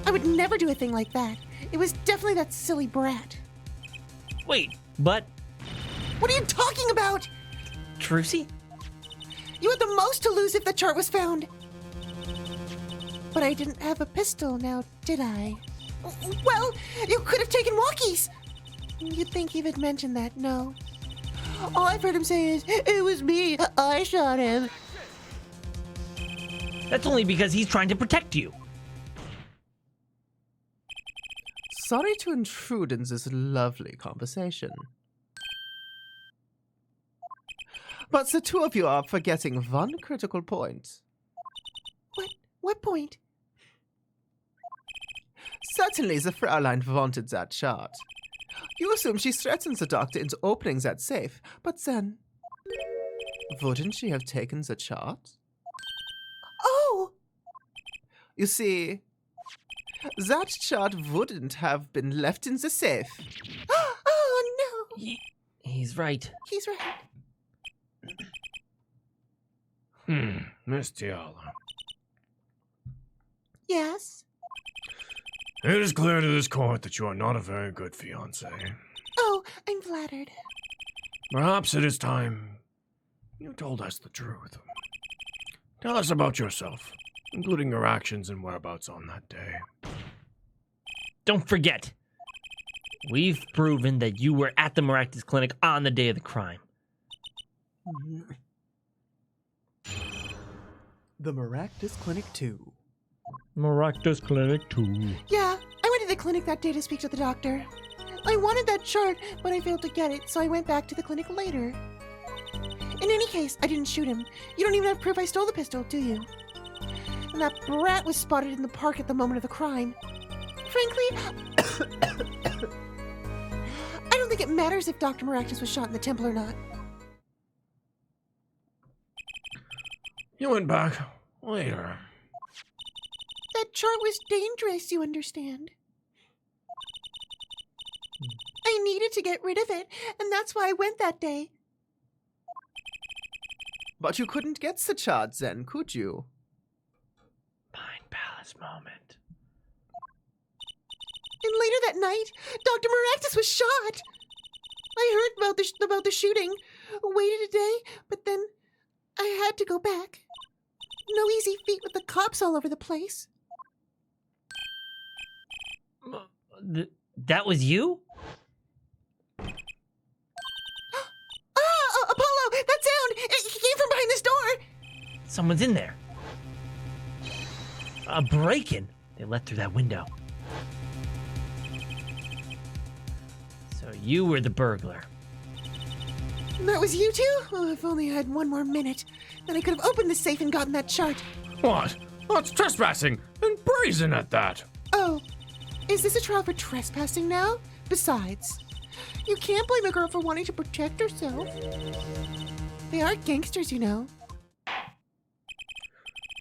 I would never do a thing like that. It was definitely that silly brat. Wait, but What are you talking about? Trucy? You had the most to lose if the chart was found. But I didn't have a pistol now, did I? Well, you could have taken walkies. You'd think he would mention that, no. All I've heard him say is, it was me, I shot him. That's only because he's trying to protect you. Sorry to intrude in this lovely conversation. But the two of you are forgetting one critical point. What point? Certainly the Fraulein wanted that chart. You assume she threatened the doctor into opening that safe, but then... wouldn't she have taken the chart? Oh! You see, that chart wouldn't have been left in the safe. Oh, no! He's right. He's right. Miss Tiala. Yes? It is clear to this court that you are not a very good fiancé. Oh, I'm flattered. Perhaps it is time you told us the truth. Tell us about yourself, including your actions and whereabouts on that day. Don't forget, we've proven that you were at the Maractus Clinic on the day of the crime. The Maractus Clinic 2. Maractus Clinic 2. Yeah, I went to the clinic that day to speak to the doctor. I wanted that chart, but I failed to get it, so I went back to the clinic later. In any case, I didn't shoot him. You don't even have proof I stole the pistol, do you? And that brat was spotted in the park at the moment of the crime. Frankly, I don't think it matters if Dr. Maractus was shot in the temple or not. You went back later. That chart was dangerous, you understand. I needed to get rid of it, and that's why I went that day. But you couldn't get the chart then, could you? Pine Palace moment. And later that night, Dr. Maractus was shot. I heard about the shooting, waited a day, but then I had to go back. No easy feat with the cops all over the place. That was you? Apollo! That sound! It came from behind this door! Someone's in there. A break-in. They let through that window. So you were the burglar. That was you too? Oh, if only I had one more minute. Then I could have opened the safe and gotten that chart. What? That's trespassing, and brazen at that. Oh, is this a trial for trespassing now? Besides, you can't blame a girl for wanting to protect herself. They are gangsters, you know.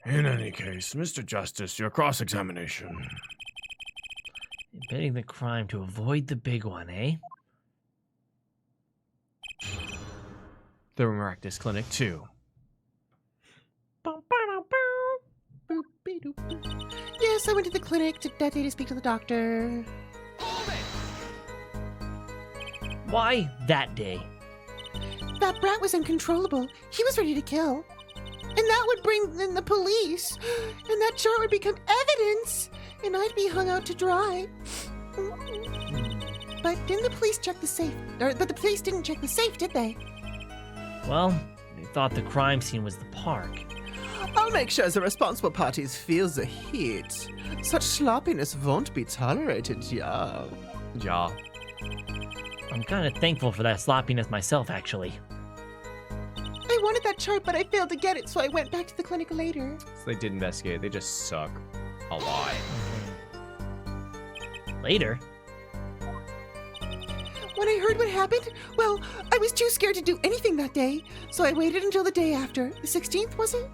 In any case, Mr. Justice, your cross-examination. Admitting the crime to avoid the big one, eh? The Maractus Clinic 2. Yes, I went to the clinic that day to speak to the doctor. Why that day? That brat was uncontrollable. He was ready to kill. And that would bring in the police. And that chart would become evidence. And I'd be hung out to dry. But didn't the police check the safe? But the police didn't check the safe, did they? Well, they thought the crime scene was the park. I'll make sure the responsible parties feel the heat. Such sloppiness won't be tolerated, yeah. Ja. I'm kind of thankful for that sloppiness myself, actually. I wanted that chart, but I failed to get it, so I went back to the clinic later. So they did investigate. They just suck a lot. Later? When I heard what happened, well, I was too scared to do anything that day, so I waited until the day after. The 16th, was it?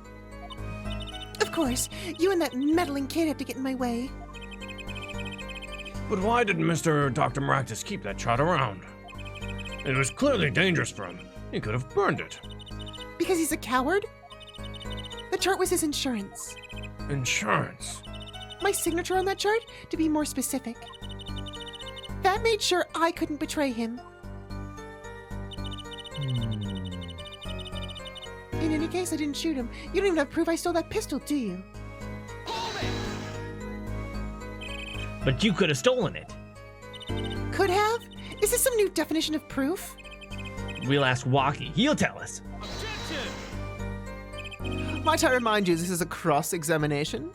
Of course, you and that meddling kid had to get in my way. But why didn't Dr. Maractus keep that chart around? It was clearly dangerous for him. He could have burned it. Because he's a coward? The chart was his insurance. Insurance? My signature on that chart, to be more specific. That made sure I couldn't betray him. In any case, I didn't shoot him. You don't even have proof I stole that pistol, do you? But you could have stolen it. Could have? Is this some new definition of proof? We'll ask Walkie. He'll tell us. Might I remind you this is a cross-examination?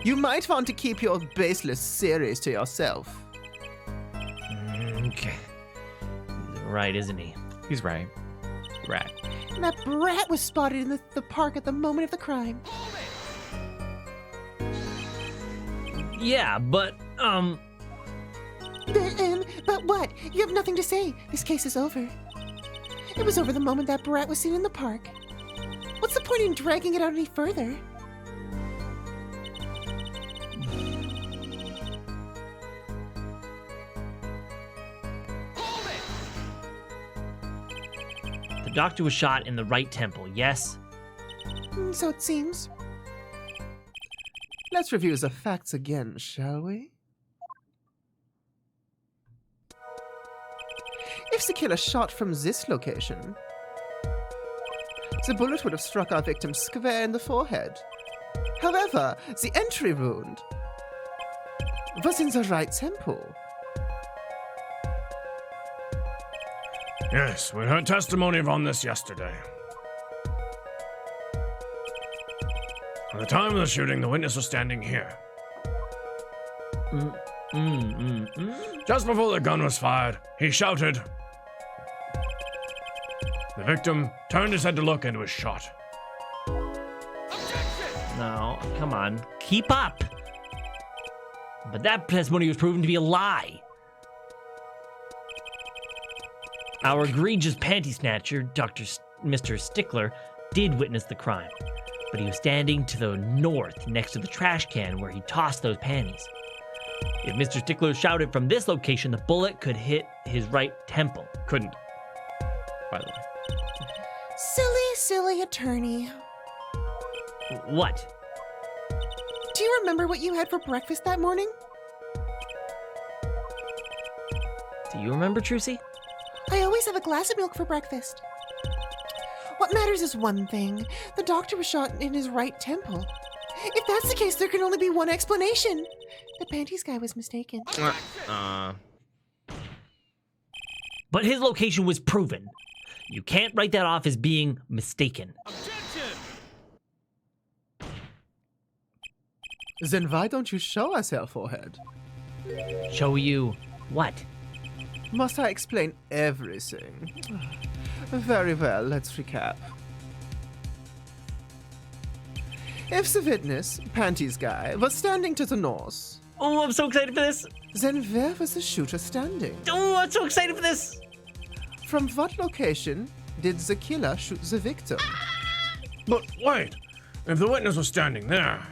You might want to keep your baseless theories to yourself. Okay. He's right, isn't he? He's right. Right. And that brat was spotted in the park at the moment of the crime. Yeah, but But what? You have nothing to say. This case is over. It was over the moment that brat was seen in the park. What's the point in dragging it out any further? the doctor was shot in the right temple, yes? So it seems. Let's review the facts again, shall we? If the killer shot from this location, the bullet would have struck our victim square in the forehead. However, the entry wound was in the right temple. Yes, we heard testimony on this yesterday. At the time of the shooting, the witness was standing here. Just before the gun was fired, he shouted. The victim turned his head to look and was shot. No, come on. Keep up. But that testimony was proven to be a lie. Our egregious panty snatcher, Mr. Stickler, did witness the crime, but he was standing to the north next to the trash can where he tossed those panties. If Mr. Stickler shouted from this location, the bullet could hit his right temple. Couldn't, by the way. Silly attorney. What? Do you remember what you had for breakfast that morning? Do you remember, Trucy? I always have a glass of milk for breakfast. What matters is one thing. The doctor was shot in his right temple. If that's the case, there can only be one explanation. The panties guy was mistaken. But his location was proven. You can't write that off as being mistaken. Then why don't you show us your forehead? Show you what? Must I explain everything? Very well, let's recap. If the witness, Panties Guy, was standing to the north, Oh, I'm so excited for this. then where was the shooter standing? Oh, I'm so excited for this. From what location did the killer shoot the victim? But wait, if the witness was standing there,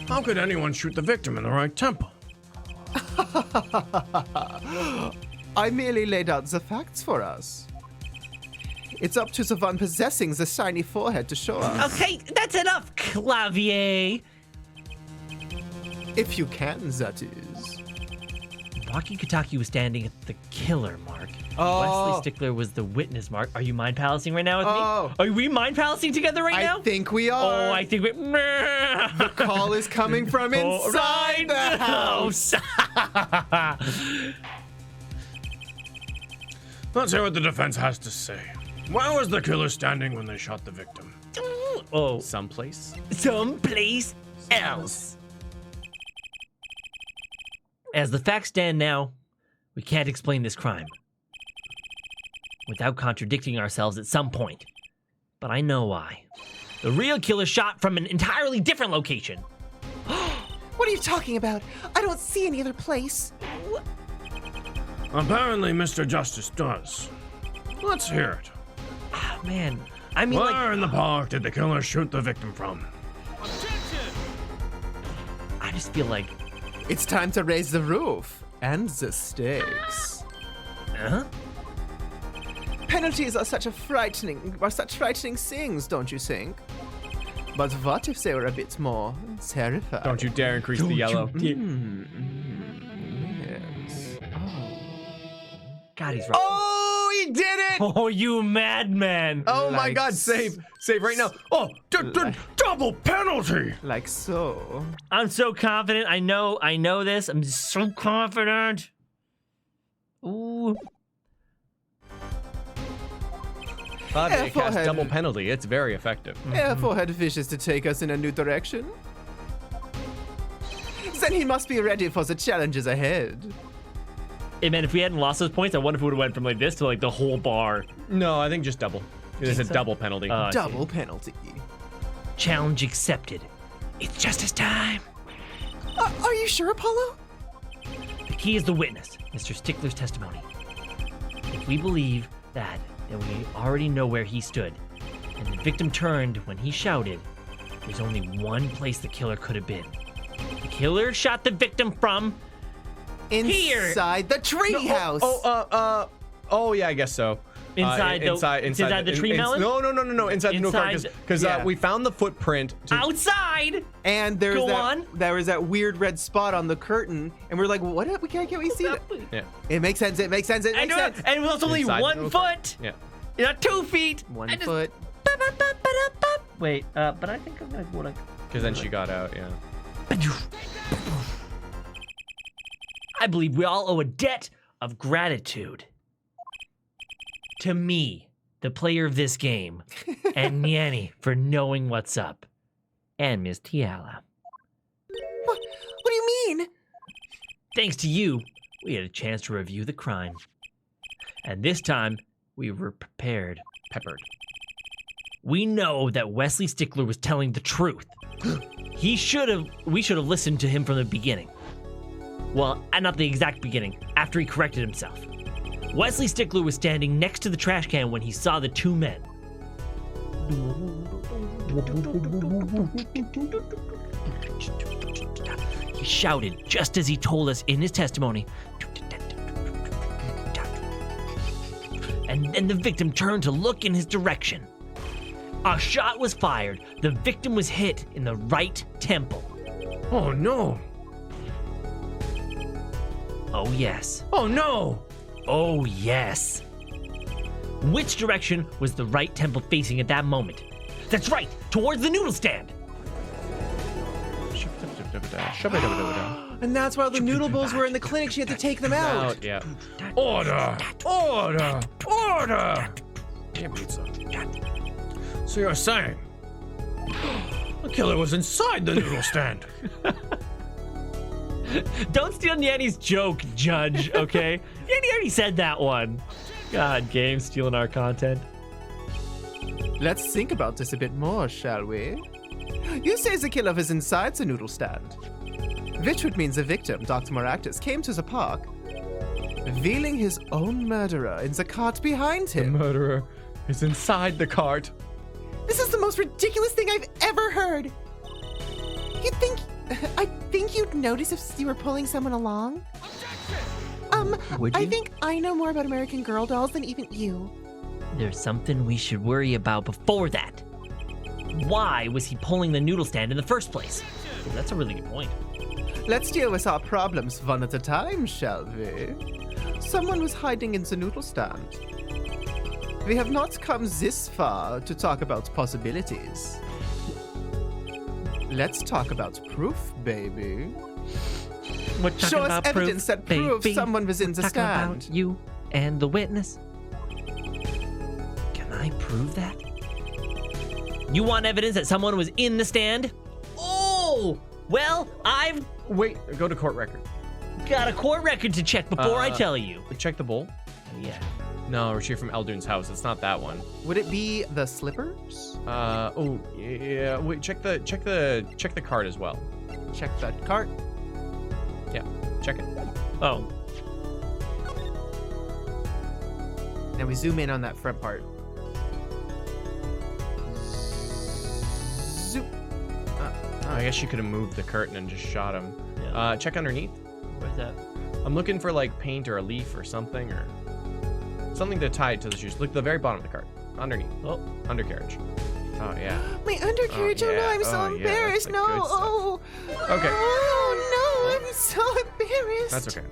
how could anyone shoot the victim in the right temple? I merely laid out the facts for us. It's up to the one possessing the shiny forehead to show us. Okay, that's enough, Clavier. If you can, that is. Rocky Kataki was standing at the killer mark. Oh. Wesley Stickler was the witness mark. Are you mind palancing right now with Oh. me? Are we mind palancing together right now? I think we are. Oh, I think we. The call is coming from inside the house. Let's hear what the defense has to say. Where was the killer standing when they shot the victim? Oh, Someplace. someplace else. As the facts stand now, we can't explain this crime without contradicting ourselves at some point. But I know why. The real killer shot from an entirely different location. What are you talking about? I don't see any other place. Apparently, Mr. Justice does. Let's hear it. Ah, man, I mean, Where in the park did the killer shoot the victim from? I just feel like, It's time to raise the roof and the stakes. huh? Penalties are such frightening things, don't you think? But what if they were a bit more terrifying? Don't you dare increase the yellow. Yes. God, he's right. Oh, he did it! Oh, you madman. Oh my Like God, save right now. Oh, double penalty! Like so. I'm so confident. I know this. I'm so confident. Ooh. Claudia Yeah, cast forehead. double penalty. It's very effective. Air Forehead wishes to take us in a new direction. Then he must be ready for the challenges ahead. Hey, man, if we hadn't lost those points, I wonder if we would have went from like this to like the whole bar. No, I think just double. It's a so? double penalty. I see. Double penalty. Challenge accepted. It's justice time. Are you sure, Apollo? The key is the witness, Mr. Stickler's testimony. If we believe that, then we already know where he stood. And the victim turned when he shouted. There's only one place the killer could have been. The killer shot the victim from here. Inside the treehouse. Oh, yeah, I guess so. Inside the tree melon? No, inside the no car, Inside because yeah. we found the footprint. outside. And Go on. there was that weird red spot on the curtain, and we're like, what? Can't we see that? Yeah, It makes sense. It makes sense. It I makes know, sense. and it was only Inside the 1 no foot, yeah. not 2 feet. One I just- foot. Wait, but I think I'm gonna go like. Because then she got out, yeah. I believe we all owe a debt of gratitude to me, the player of this game, and Nyanny for knowing what's up, and Miss Tiala. What do you mean? Thanks to you, we had a chance to review the crime. And this time, we were prepared. Peppered. We know that Wesley Stickler was telling the truth. We should have listened to him from the beginning. Well, not the exact beginning, after he corrected himself. Wesley Stickler was standing next to the trash can when he saw the two men. He shouted just as he told us in his testimony. And then the victim turned to look in his direction. A shot was fired. The victim was hit in the right temple. Oh no! Oh, yes. Oh no! Oh, yes. Which direction was the right temple facing at that moment? That's right, towards the noodle stand. And that's why the noodle bowls were in the clinic. She had to take them out. Yeah. Order! Order! Order! Damn pizza. So you're saying the killer was inside the noodle stand? Don't steal Nyanny's joke, Judge, okay? Nyanny already said that one. God, game stealing our content. Let's think about this a bit more, shall we? You say the killer was inside the noodle stand, which would mean the victim, Dr. Maractus, came to the park, revealing his own murderer in the cart behind him. The murderer is inside the cart. This is the most ridiculous thing I've ever heard. I think you'd notice if you were pulling someone along. Would I you? think I know more about American Girl dolls than even you. There's something we should worry about before that. Why was he pulling the noodle stand in the first place? That's a really good point. Let's deal with our problems one at a time, shall we? Someone was hiding in the noodle stand. We have not come this far to talk about possibilities. Let's talk about proof, baby. We're talking Show us about evidence proof, that proves baby. someone was in the Talking stand. about you and the witness. Can I prove that? You want evidence that someone was in the stand? Oh, well, I've Wait, go to court record. got a court record to check before I tell you. Check the bowl. Yeah. No, we're from Eldoon's house. It's not that one. Would it be the slippers? Oh yeah. Wait, check the card as well. Check that cart. Yeah, check it. Oh, Now we zoom in on that front part. Zoop. I guess you could have moved the curtain and just shot him. Yeah. Check underneath. where's that? I'm looking for like paint or a leaf or something to tie it to the shoes. Look at the very bottom of the cart. Underneath. Oh, Undercarriage. Oh yeah. My undercarriage. Oh, no, yeah. I'm so Oh, yeah, embarrassed. that's the good No. stuff. Oh. Okay. Oh no, I'm so embarrassed. That's okay.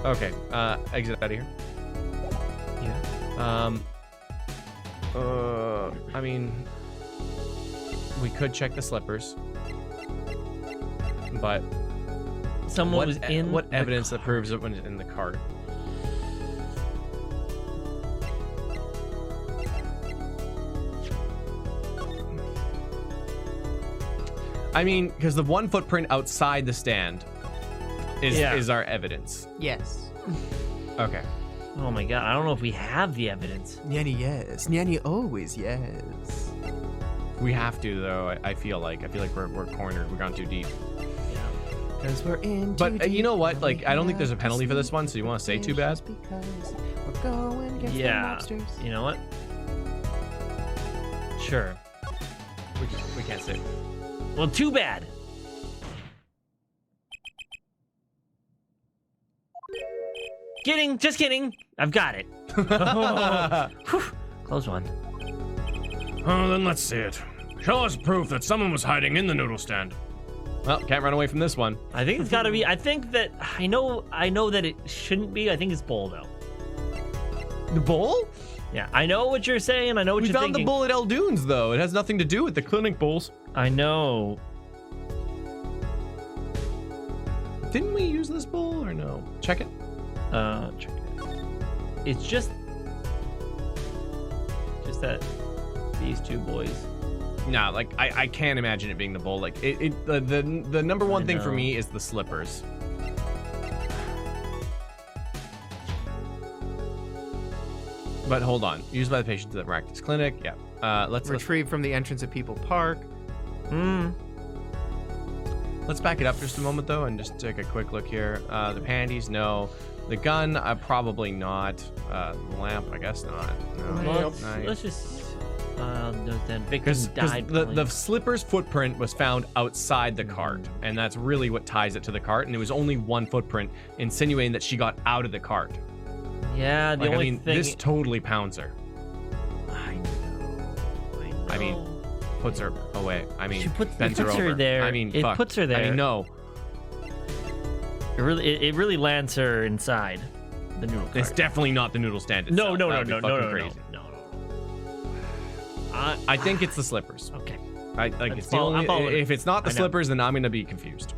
Okay. Exit out of here. yeah. I mean, we could check the slippers, but Someone was in what the evidence that car. proves it when it's in the cart? I mean, because the one footprint outside the stand is our evidence. Yes. Okay. Oh my god, I don't know if we have the evidence. Nyanny, yes. Nyanny, always yes. We have to though. I feel like we're cornered. We're gone too deep. Because we're in. But you know what? Like, I don't think there's a penalty for this one. So you want to say too bad? Because we're going against the Yeah. mobsters. You know what? Sure. We can't say. Well, too bad. Kidding, just kidding. I've got it. Whew, close one. Oh, then let's see it. Show us proof that someone was hiding in the noodle stand. Well, can't run away from this one. I think it's got to be. I think that I know that it shouldn't be. I think it's bowl though. The bowl? Yeah, I know what you're saying. I know what We you're found thinking. the bull at Eldunes, though. It has nothing to do with the clinic bulls. I know. Didn't we use this bull or no? Check it. Check it. It's just that these two boys. No, like I can't imagine it being the bull. Like the number one thing for know. me is the slippers. But hold on. Used by the patients at the practice clinic. Yeah. Let's Retrieved from the entrance of People Park. let's back it up just a moment though, and just take a quick look here. The panties, no. The gun, probably not. The lamp, I guess not. No. Let's just. Then victim Because died. the slipper's footprint was found outside the cart, and that's really what ties it to the cart. And it was only one footprint, insinuating that she got out of the cart. Yeah, the Like, only I mean, thing. this totally pounds her. I know. I mean, puts her away. I mean, She puts- bends it her puts her over. there. I mean, It fuck. puts her there. I mean, no. it really lands her inside the noodle cart. It's definitely not the noodle stand no, itself. no, That no, would be no, fucking no, no, crazy. no. I think it's the slippers. Okay. It's the I'm only. following. If it's not the I know. slippers, then I'm gonna be confused.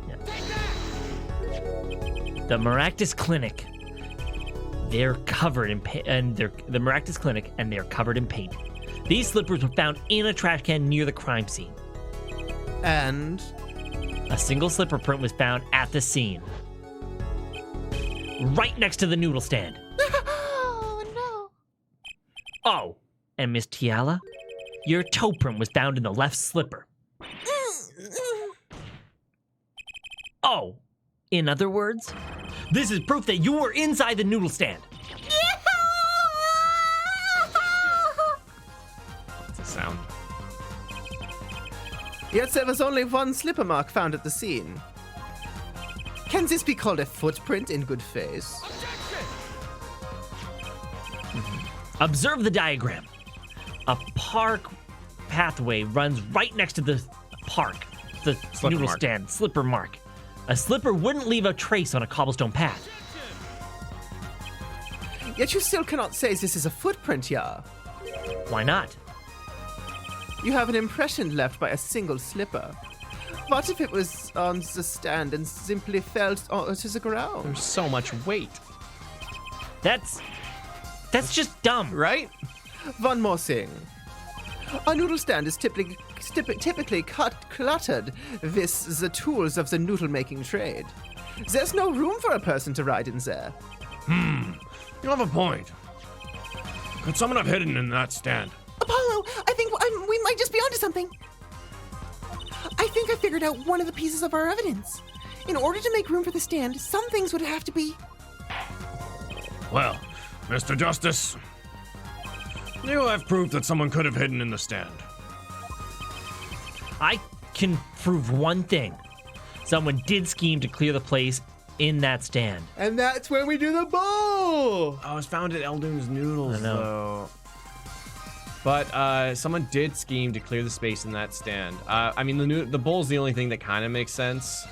The Maractus Clinic. They're covered in the Maractus Clinic, and they're covered in paint. These slippers were found in a trash can near the crime scene. And A single slipper print was found at the scene, right next to the noodle stand. Oh, no. Oh, and Miss Tiala, your toe print was found in the left slipper. Oh, in other words, this is proof that you were inside the noodle stand. What's the sound? yet there was only one slipper mark found at the scene. Can this be called a footprint in good faith? Observe the diagram. A park pathway runs right next to the park, the Slipper noodle mark. stand, slipper mark. A slipper wouldn't leave a trace on a cobblestone path. Yet you still cannot say this is a footprint, yeah? Why not? You have an impression left by a single slipper. What if it was on the stand and simply fell to the ground? There's so much weight, That's just dumb. right? One more thing. A noodle stand is typically cluttered with the tools of the noodle-making trade. There's no room for a person to ride in there. You have a point. Could someone have hidden in that stand? Apollo, I think we might just be onto something. I think I figured out one of the pieces of our evidence. In order to make room for the stand, some things would have to be... Well, Mr. Justice, you have proof that someone could have hidden in the stand. I can prove one thing. Someone did scheme to clear the place in that stand. And that's when we do the bowl! I was found at Eldoon's Noodles, I know. though. But someone did scheme to clear the space in that stand. I mean, the bowl's the only thing that kind of makes sense.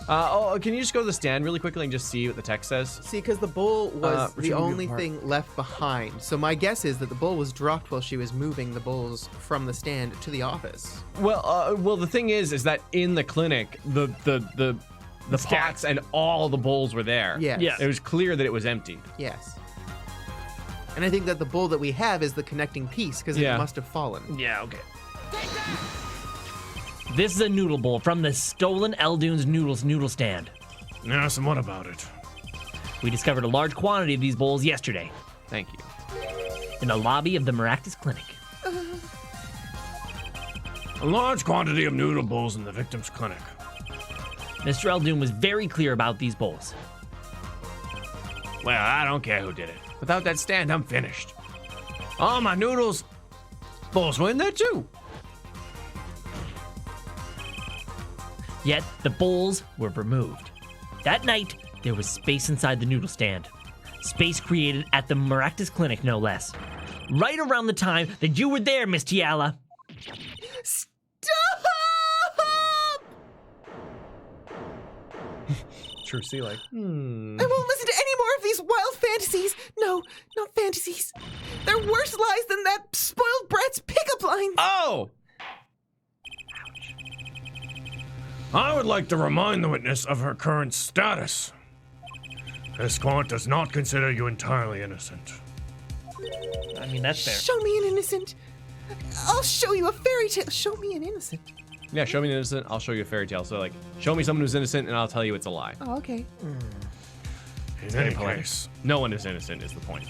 Can you just go to the stand really quickly and just see what the text says? See, because the bowl was the retrieve only your part. thing left behind. So my guess is that the bowl was dropped while she was moving the bowls from the stand to the office. Well, the thing is that in the clinic, the pots and all the bowls were there. Yes. Yeah. It was clear that it was emptied. Yes. And I think that the bowl that we have is the connecting piece because Yeah. it must have fallen. Yeah, okay. This is a noodle bowl from the stolen Eldoon's noodle stand. Yes, and what about it? We discovered a large quantity of these bowls yesterday Thank you. in the lobby of the Maractus Clinic. A large quantity of noodle bowls in the victim's clinic. Mr. Eldoon was very clear about these bowls. Well, I don't care who did it. Without that stand, I'm finished. All my noodles bowls were in there too. Yet the bowls were removed. That night, there was space inside the noodle stand. Space created at the Maractus Clinic, no less. Right around the time that you were there, Miss Tiala. Stop! True, see, like, I won't listen to any more of these wild fantasies. No, not fantasies. They're worse lies I would like to remind the witness of her current status. This court does not consider you entirely innocent. I mean, that's fair. Show me an innocent. I'll show you a fairy tale. Show me an innocent. Yeah, show me an innocent, I'll show you a fairy tale. So, like, show me someone who's innocent, and I'll tell you it's a lie. Oh, okay. In any case, No one is innocent is the point.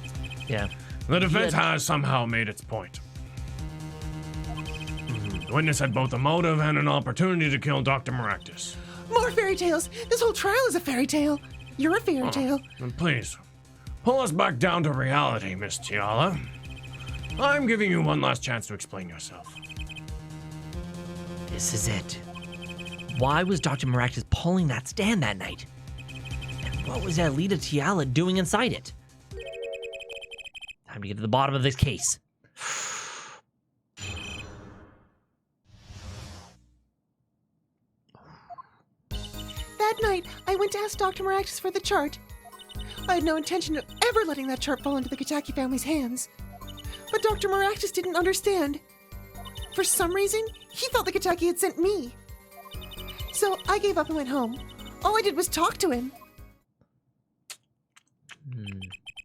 Yeah. the defense has somehow made its point. The witness had both a motive and an opportunity to kill Dr. Maractus. More fairy tales. This whole trial is a fairy tale. You're a fairy tale. And please, pull us back down to reality, Miss Tiala. I'm giving you one last chance to explain yourself. This is it. Why was Dr. Maractus pulling that stand that night? And what was Alita Tiala doing inside it? Time to get to the bottom of this case. That night, I went to ask Dr. Maractus for the chart. I had no intention of ever letting that chart fall into the Kitaki family's hands. But Dr. Maractus didn't understand. For some reason, he thought the Kitaki had sent me. So I gave up and went home. All I did was talk to him.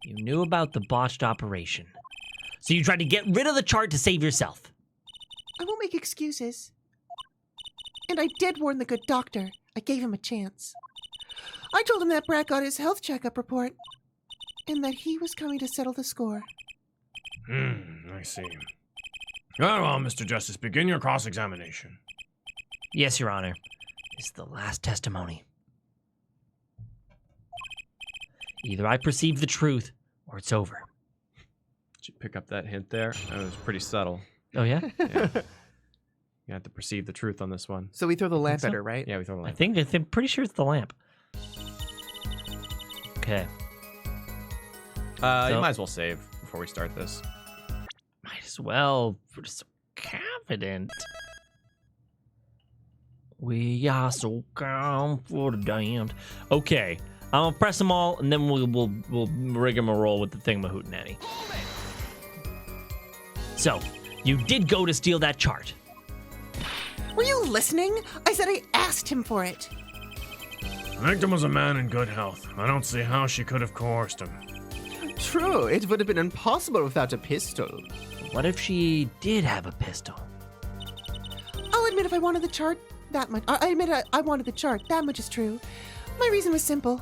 You knew about the botched operation. So you tried to get rid of the chart to save yourself. I won't make excuses. And I did warn the good doctor. I gave him a chance. I told him that Brat got his health checkup report. And that he was coming to settle the score. I see. Very well, Mr. Justice, begin your cross-examination. Yes, Your Honor. This is the last testimony. Either I perceive the truth, or it's over. Did you pick up that hint there? That was pretty subtle. Oh, yeah? Yeah. You have to perceive the truth on this one. So we throw the lamp so? at her, right? Yeah, we throw the I lamp. think I'm pretty sure it's the lamp. Okay. You So- might as well save before we start this. Might as well. We're so confident. We are so confident. Okay. I'm gonna press them all, and then we'll rigmarole with the thingamahootenanny. So, you did go to steal that chart. Were you listening? I said I asked him for it. The victim was a man in good health. I don't see how she could have coerced him. True, it would have been impossible without a pistol. What if she did have a pistol? I'll admit if I wanted the chart, that much. I admit I wanted the chart, that much is true. My reason was simple.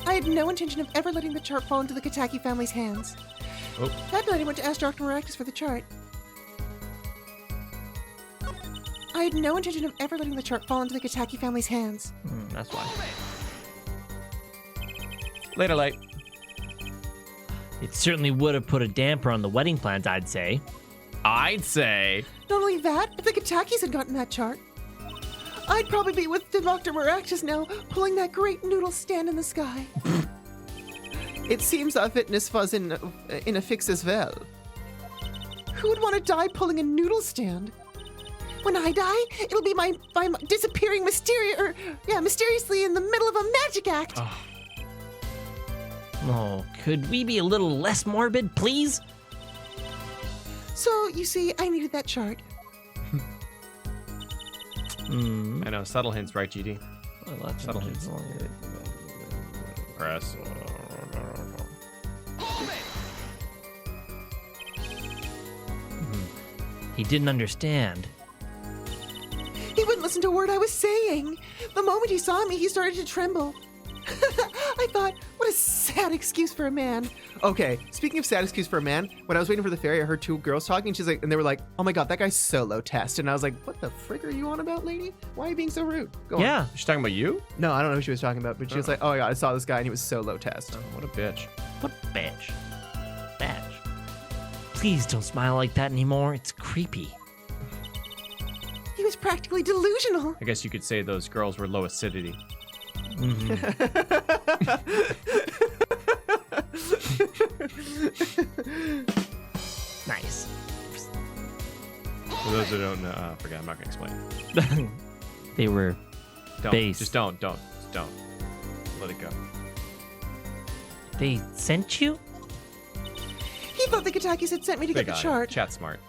I had no intention of ever letting the chart fall into the Kitaki family's hands. Oh. That night I went to ask Dr. Maractus for the chart. I had no intention of ever letting the chart fall into the Kitaki family's hands. That's why. Later, light. It certainly would have put a damper on the wedding plans, I'd say. I'd say. Not only that, if the Kitakis had gotten that chart, I'd probably be with Dr. Maractus now, pulling that great noodle stand in the sky. It seems our fitness was in a fix as well. Who would want to die pulling a noodle stand? When I die, it'll be my disappearing mysteriously in the middle of a magic act. Oh, could we be a little less morbid, please? So, you see, I needed that chart. I know, subtle hints, right, GD? Subtle hints. Press. He didn't understand. He wouldn't listen to a word I was saying. The moment he saw me, he started to tremble. I thought, what a sad excuse for a man. Okay, speaking of sad excuse for a man, when I was waiting for the ferry, I heard two girls talking. And they were like, "Oh my god, that guy's so low test." And I was like, "What the frick are you on about, lady? Why are you being so rude?" Go on. Yeah. She's talking about you? No, I don't know who she was talking about, but she was like, "Oh my god, I saw this guy and he was so low test." Oh, what a bitch. What bitch? Bitch. Please don't smile like that anymore. It's creepy. He was practically delusional. I guess you could say those girls were low acidity. Nice. For those who don't know, forget, I'm not going to explain. They were Don't. Base. Just don't. Just don't. Let it go. They sent you? He thought the Kitakis had sent me to Big get the eye. chart. Chat smart.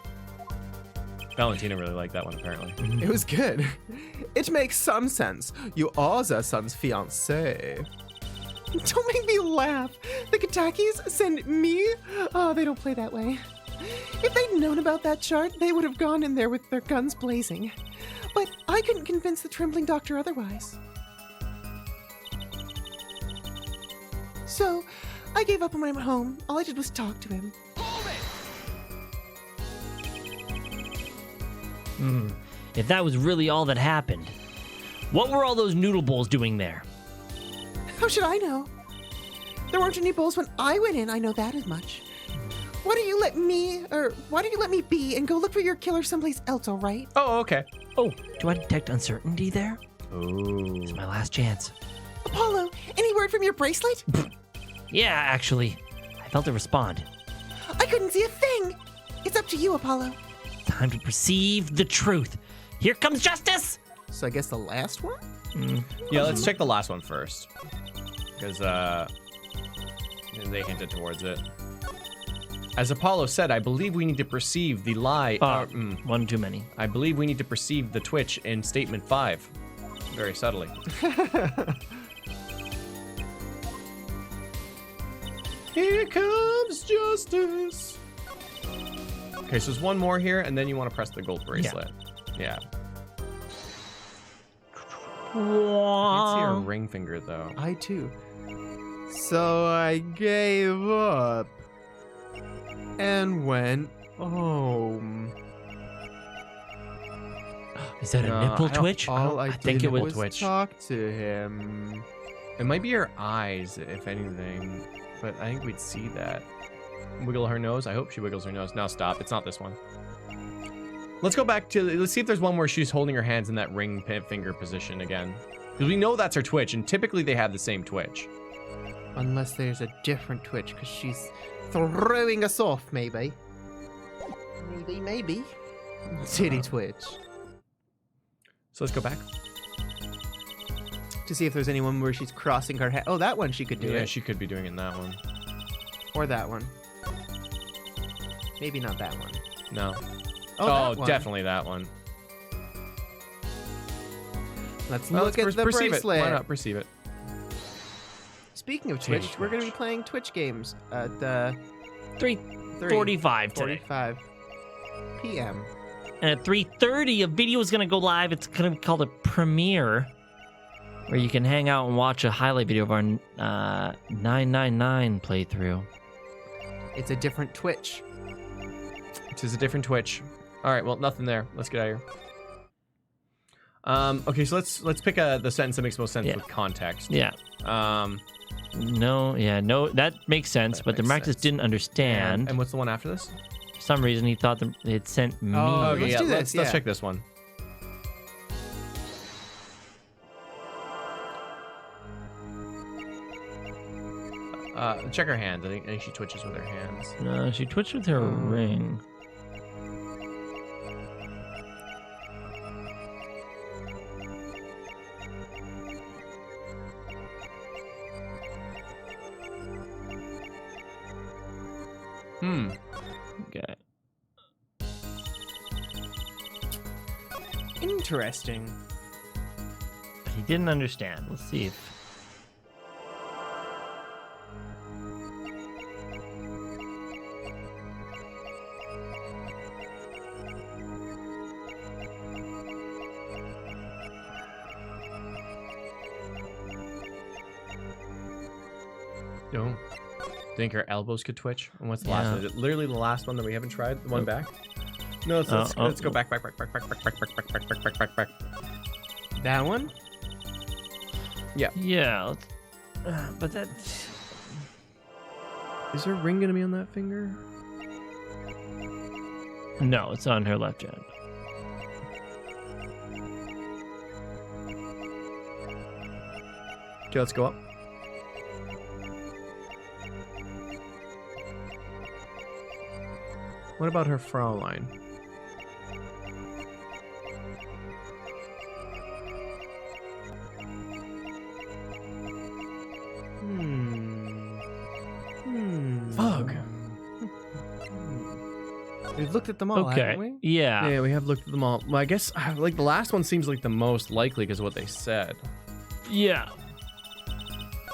Valentina really liked that one, apparently. It was good. It makes some sense. You are their son's fiancé. Don't make me laugh. The Katakis send me? Oh, they don't play that way. If they'd known about that chart, they would have gone in there with their guns blazing. But I couldn't convince the trembling doctor otherwise. So, I gave up on him at home. All I did was talk to him. If that was really all that happened, what were all those noodle bowls doing there? How should I know? There weren't any bowls when I went in, I know that as much. Why don't you let me be and go look for your killer someplace else, all right? Oh, okay. Oh, do I detect uncertainty there? Ooh. It's my last chance. Apollo, any word from your bracelet? Yeah, actually, I felt it respond. I couldn't see a thing. It's up to you, Apollo. Time to perceive the truth. Here comes justice! So I guess the last one? Yeah, let's check the last one first. Because, they hinted towards it. As Apollo said, I believe we need to perceive the lie. One too many. I believe we need to perceive the twitch in statement 5. Very subtly. Here comes justice. Okay, so there's one more here, and then you want to press the gold bracelet. Yeah. I can't see her ring finger, though. I too. So I gave up and went home. Is that a No, nipple I don't- twitch? All I think did it was was twitch. talk to him. It might be her eyes, if anything, but I think we'd see that. Wiggle her nose. I hope she wiggles her nose. Now stop. It's not this one. Let's go back to, let's see if there's one where she's holding her hands in that ring finger position again. Because we know that's her twitch, and typically they have the same twitch. Unless there's a different twitch, because she's throwing us off, maybe. Maybe. Titty twitch. So let's go back. To see if there's anyone where she's crossing her head. Oh, that one she could do Yeah, it. she could be doing it in that one. Or that one. Maybe not that one. No. Oh, that one. Definitely that one. Let's Well, look at the perceive bracelet. it. Why not perceive it? Speaking of Titty Twitch, we're going to be Twitch. playing Twitch games at 3:45 today. 45 p.m. And at 3:30, a video is going to go live. It's going to be called a premiere, where you can hang out and watch a highlight video of our 999 playthrough. It's a different Twitch. It is a different twitch. All right, well, nothing there. Let's get out of here. Okay, so let's pick the sentence that makes most sense with context. Yeah. No, that makes sense, but the makes Marcus sense. didn't understand. And what's the one after this? For some reason, he thought that it sent me. Oh, Okay, let's yeah, do let's this, yeah. check this one. Check her hands. I think she twitches with her hands. No, she twitched with her ring. Okay. Interesting. But he didn't understand. Let's see if. No. Think her elbows could twitch? And what's the last one? Is it literally the last one that we haven't tried? The one back? No, let's go back. That one? Yeah. But that. Is her ring gonna be on that finger? No, it's on her left hand. Okay, let's go up. What about her Fraulein? Fuck. We've looked at them all, Okay. haven't we? Yeah. Yeah, we have looked at them all. Well, I guess like the last one seems like the most likely because of what they said. Yeah.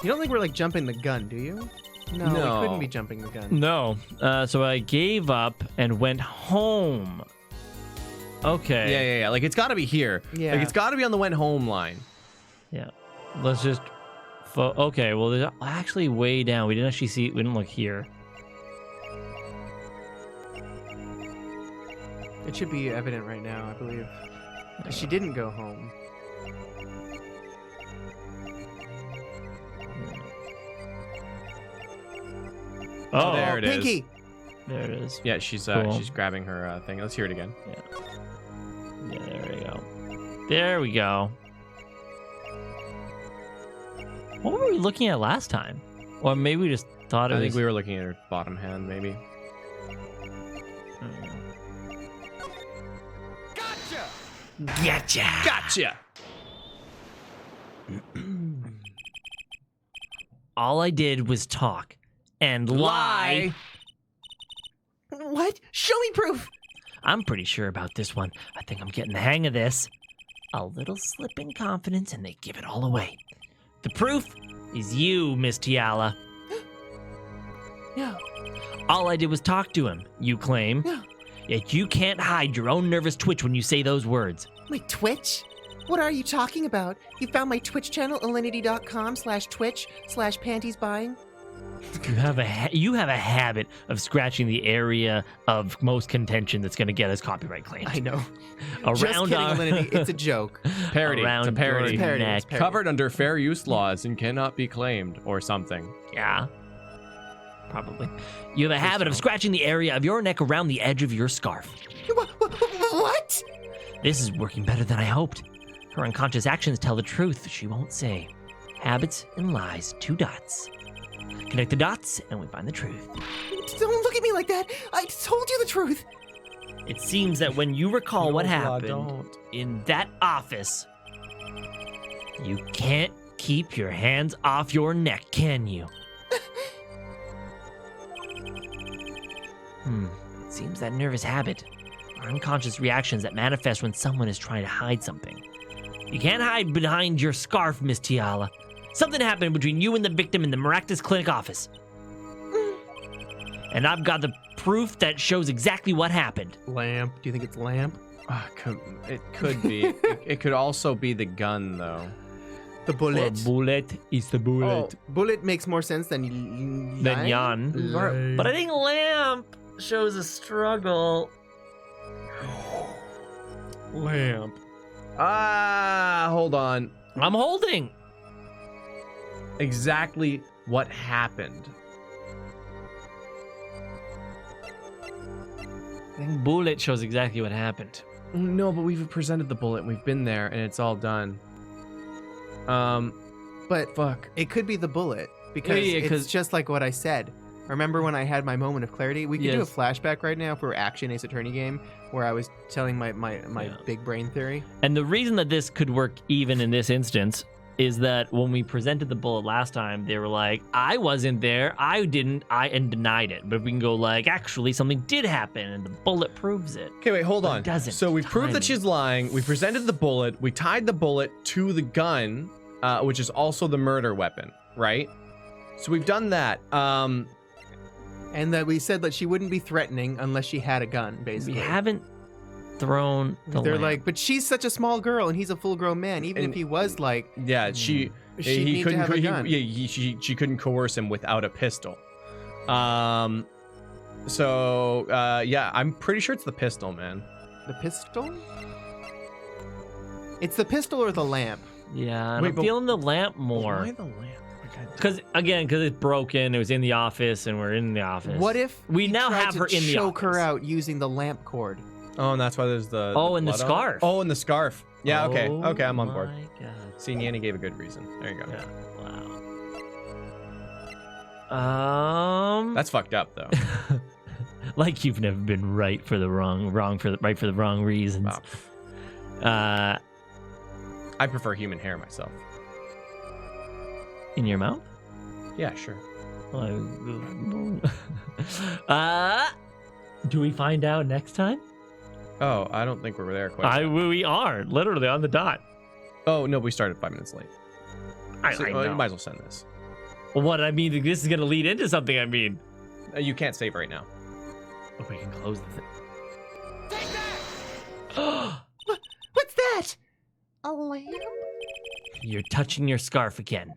You don't think we're like jumping the gun, do you? No, No. we couldn't be jumping the gun. No. So I gave up and went home. Okay. Yeah. Like it's got to be here. Yeah. Like it's got to be on the went home line. Yeah. Let's just. Okay. Well, there's actually way down. We didn't actually see. We didn't look here. It should be evident right now, I believe. She didn't go home. Oh, there it is. Pinky! There it is. Yeah, she's Cool. she's grabbing her thing. Let's hear it again. Yeah, there we go. There we go. What were we looking at last time? Or maybe we just thought it I was... think we were looking at her bottom hand, maybe. Gotcha. All I did was talk and lie. What? Show me proof! I'm pretty sure about this one. I think I'm getting the hang of this. A little slip in confidence and they give it all away. The proof is you, Miss Tiala. No. All I did was talk to him, you claim. No. Yet you can't hide your own nervous twitch when you say those words. My Twitch? What are you talking about? You found my Twitch channel, alinity.com/twitch/panties buying? You have a habit of scratching the area of most contention that's going to get us copyright claims. I know. Around Just kidding, our- Alinity. It's a joke. Parody. Around It's a parody. your Parody, neck. it's parody. Covered under fair use laws and cannot be claimed or something. Yeah. Probably. You have a habit of scratching the area of your neck around the edge of your scarf. What? This is working better than I hoped. Her unconscious actions tell the truth she won't say. Habits and lies, 2 dots. Connect the dots and we find the truth. Don't look at me like that. I told you the truth. It seems that when you recall what No, happened don't. in that office, you can't keep your hands off your neck, can you? It seems that nervous habit are unconscious reactions that manifest when someone is trying to hide something. You can't hide behind your scarf, Miss Tiala. Something happened between you and the victim in the Maractus Clinic office. And I've got the proof that shows exactly what happened. Lamp. Do you think it's lamp? It could be. it could also be the gun, though. The bullet. Bullet is the Oh, bullet makes more sense than Then Jan. Lamp. But I think lamp shows a struggle. Lamp. Hold on. I'm holding. Exactly what happened. I think bullet shows exactly what happened. No, but we've presented the bullet. We've been there, and it's all done. But Fuck. it could be the bullet because Yeah, it's 'cause- just like what I said. Remember when I had my moment of clarity? We could do a Yes. flashback right now for Action Ace Attorney game where I was telling my Yeah. big brain theory. And the reason that this could work even in this instance is that when we presented the bullet last time, they were like, I wasn't there, I didn't, and denied it. But we can go like, actually, something did happen, and the bullet proves it. Okay, wait, hold But it on. doesn't. So we've proved that Timing. she's lying. We presented the bullet. We tied the bullet to the gun, which is also the murder weapon, right? So we've done that. And that we said that she wouldn't be threatening unless she had a gun, We basically. haven't thrown the They're lamp. like, but she's such a small girl and he's a full grown man. Even And- if he was like, Yeah, she She'd he need to couldn't have a he- gun. yeah, she couldn't coerce him without a pistol. So yeah, I'm pretty sure it's the pistol, man. the pistol? It's the pistol or the lamp. Yeah, and Wait, I'm but- feeling the lamp more. Why the lamp? Because it's broken. It was in the office, and we're in the office. What if We he now tried have to her in the choke her office? out using the lamp cord? Oh, and that's why there's the Oh, and the blood on it? scarf. Oh, and the scarf. Yeah, okay, Oh okay, I'm on board. my God. See, Nyanny gave a good reason. There you go. Yeah. Wow. That's fucked up though. Like you've never been right for the wrong for the wrong reasons. Wow. I prefer human hair myself. In your mouth? Yeah, sure. Do we find out next time? Oh, I don't think we're there quite. We are literally on the dot. Oh, no, we started 5 minutes late. I Well, you know. might as well send this. What I mean, this is gonna lead into something. I mean, You can't save right now. oh, we can close it. What's that? A lamp? You're touching your scarf again.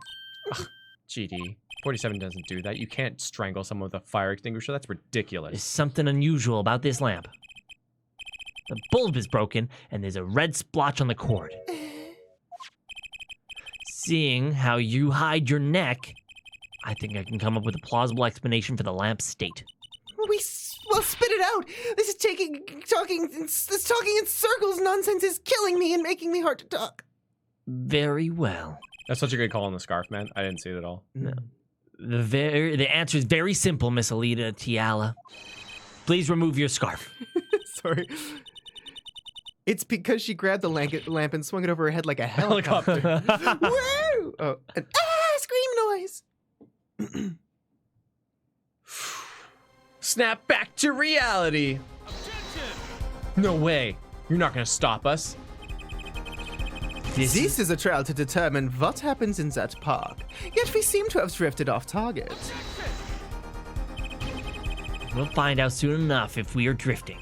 GD. 47 doesn't do that. You can't strangle someone with a fire extinguisher. That's There's ridiculous. something unusual about this lamp. The bulb is broken, and there's a red splotch on the cord. Seeing how you hide your neck, I think I can come up with a plausible explanation for the lamp's state. Well, spit it out. This is talking in circles nonsense is killing me and making me hard to talk. Very well. That's such a good call on the scarf, man. I didn't see it at all. No. The answer is very simple, Miss Alita Tiala. Please remove your scarf. Sorry. It's because she grabbed the lamp and swung it over her head like a helicopter. Woo! Oh, and, Scream noise. Snap back to reality. No way. You're not gonna stop us. this is a trial to determine what happens in that park. Yet we seem to have drifted off target. We'll find out soon enough if we are drifting.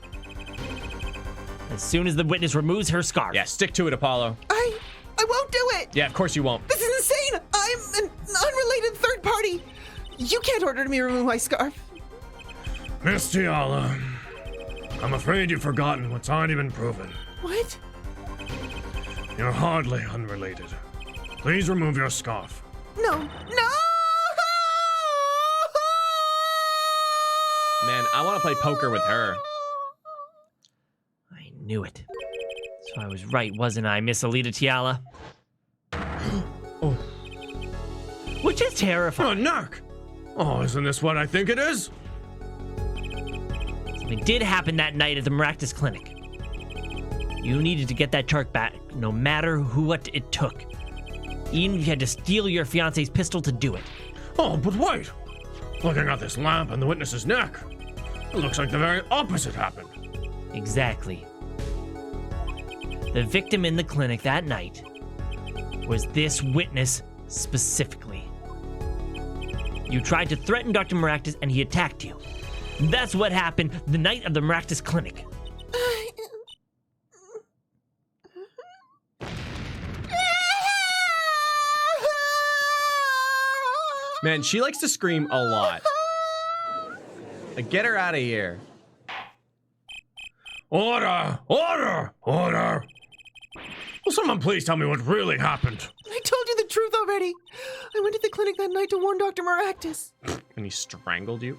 As soon as the witness removes her scarf. Yeah, stick to it, Apollo. I won't do it. Yeah, of course you won't. This is insane. I'm an unrelated third party. You can't order me to remove my scarf. Miss Tiala, I'm afraid you've forgotten what's already been proven. What? You're hardly unrelated. Please remove your scarf. No. Man, I want to play poker with her. I knew it. So I was right, wasn't I, Miss Alita Tiala? Oh. Which is terrifying. Oh, Narc! Oh, isn't this what I think it is? Something did happen that night at the Maractus Clinic. You needed to get that chart back, no matter what it took. Even if you had to steal your fiance's pistol to do it. Oh, but wait! Looking at this lamp and the witness's neck, it looks like the very opposite happened. Exactly. The victim in the clinic that night was this witness specifically. You tried to threaten Dr. Maractus and he attacked you. That's what happened the night of the Maractus Clinic. Man, she likes to scream a lot. Like, get her out of here. Order! Order! Order! Will someone please tell me what really happened? I told you the truth already. I went to the clinic that night to warn Dr. Maractus. And he strangled you?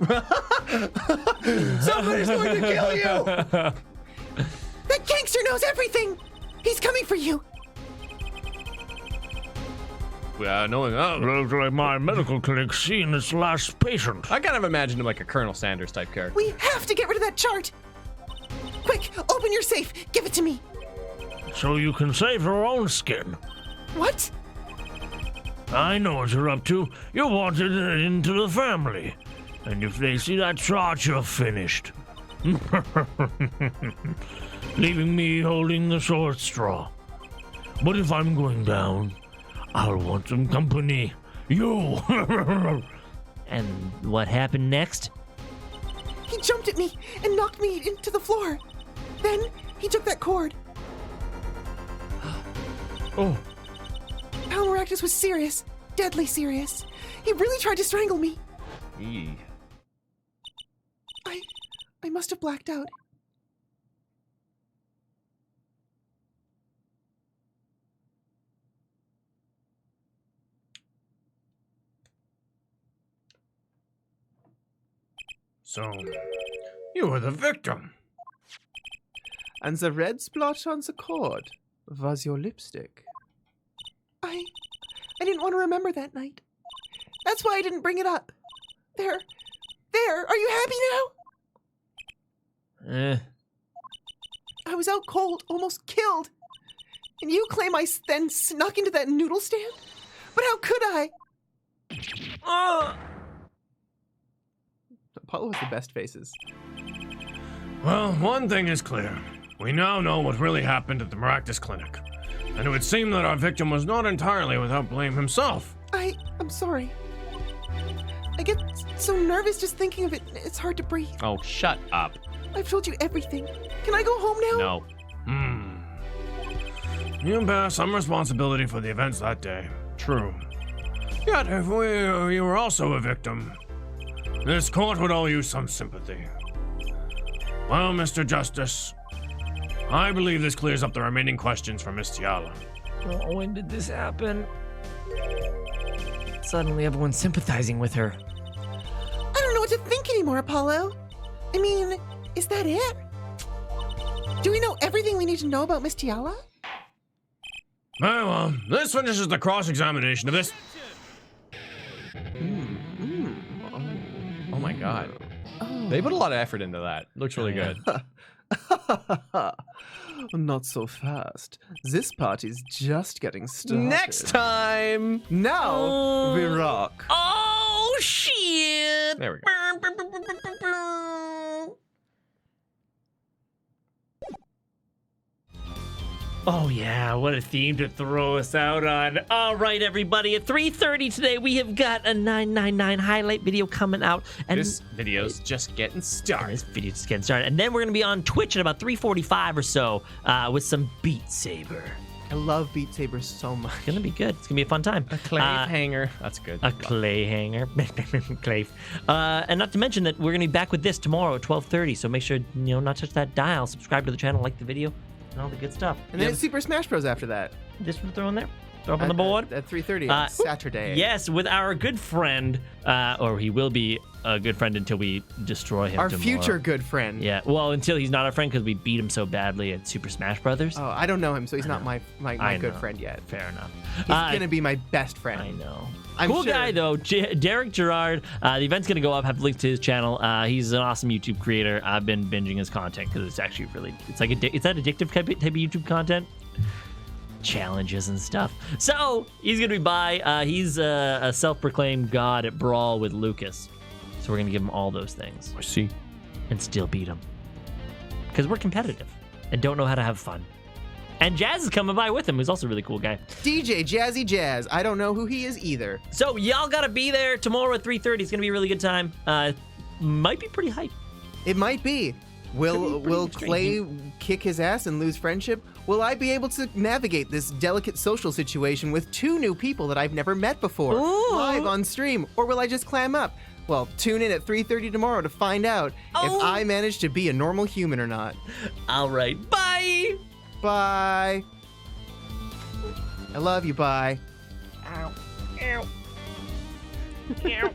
Somebody's going to kill you! That gangster knows everything. He's coming for you. Yeah, knowing that. Looks like my medical clinic's seen its last patient. I kind of imagined him like a Colonel Sanders type character. We have to get rid of that chart. Quick, open your safe. Give it to me. So you can save your own skin. What? I know what you're up to. You wanted it into the family. And if they see that chart, you're finished. Leaving me holding the short straw. But if I'm going down, I'll want some company. You! And what happened next? He jumped at me and knocked me into the floor. Then he took that cord. Oh, Pal Maractus was serious. Deadly serious. He really tried to strangle me. Eee. I must have blacked out. So, you were the victim. And the red splotch on the cord was your lipstick. I didn't want to remember that night. That's why I didn't bring it up. There. Are you happy now? I was out cold, almost killed. And you claim I then snuck into that noodle stand? But how could I? Apollo has the best faces. Well, one thing is clear. We now know what really happened at the Maractus Clinic. And it would seem that our victim was not entirely without blame himself. I'm sorry. I get so nervous just thinking of it. It's hard to breathe. Oh, shut up. I've told you everything. Can I go home now? No. You bear some responsibility for the events that day. True. Yet, if you were also a victim, this court would owe you some sympathy. Well, Mr. Justice, I believe this clears up the remaining questions for Miss Tiala. Oh, when did this happen? Suddenly everyone's sympathizing with her. I don't know what to think anymore, Apollo. I mean, is that it? Do we know everything we need to know about Miss Tiala? Very well, this finishes the cross-examination of this. Oh my god. They put a lot of effort into that. Looks really good. Not so fast. This party's just getting started. Next time! Now, we rock. Oh, shit! There we go. Oh yeah, what a theme to throw us out on. All right, everybody, at 3:30 today, we have got a 999 highlight video coming out. And This video's just getting started. this video's just getting started. And then we're going to be on Twitch at about 3:45 or so with some Beat Saber. I love Beat Saber so much. It's going to be good. It's going to be a fun time. A clay hanger. That's good. A clay hanger. Clay. And not to mention that we're going to be back with this tomorrow at 12:30. So make sure, not touch that dial. Subscribe to the channel, like the video, and all the good stuff. And then it's Super Smash Bros. After that. This one throw in there. Throw up on the board. At 3:30 on Saturday. Yes, with our good friend, or he will be a good friend until we destroy him Our tomorrow. future good friend. Yeah, well, until he's not our friend because we beat him so badly at Super Smash Brothers. Oh, I don't know him, so he's not my I good know. friend yet. Fair enough. He's gonna be my best friend. I know. I'm cool sure. guy though, Derek Gerard. The event's gonna go up. Have links to his channel. He's an awesome YouTube creator. I've been binging his content because it's actually it's like it's that addictive type of YouTube content. Challenges and stuff. So he's gonna be by. He's a self-proclaimed god at Brawl with Lucas. So we're gonna give him all those things I see. and still beat him because we're competitive and don't know how to have fun. And Jazz is coming by with him, who's also a really cool guy. DJ Jazzy Jazz. I don't know who he is either. So y'all gotta be there tomorrow at 3:30. It's gonna be a really good time. Might be pretty hype. It might be. Will Clay kick his ass and lose friendship? Will I be able to navigate this delicate social situation with two new people that I've never met before live on stream? Or will I just clam up? Well, tune in at 3:30 tomorrow to find out if I manage to be a normal human or not. All right, bye. Bye. I love you, bye. Ow. Ow. Ow.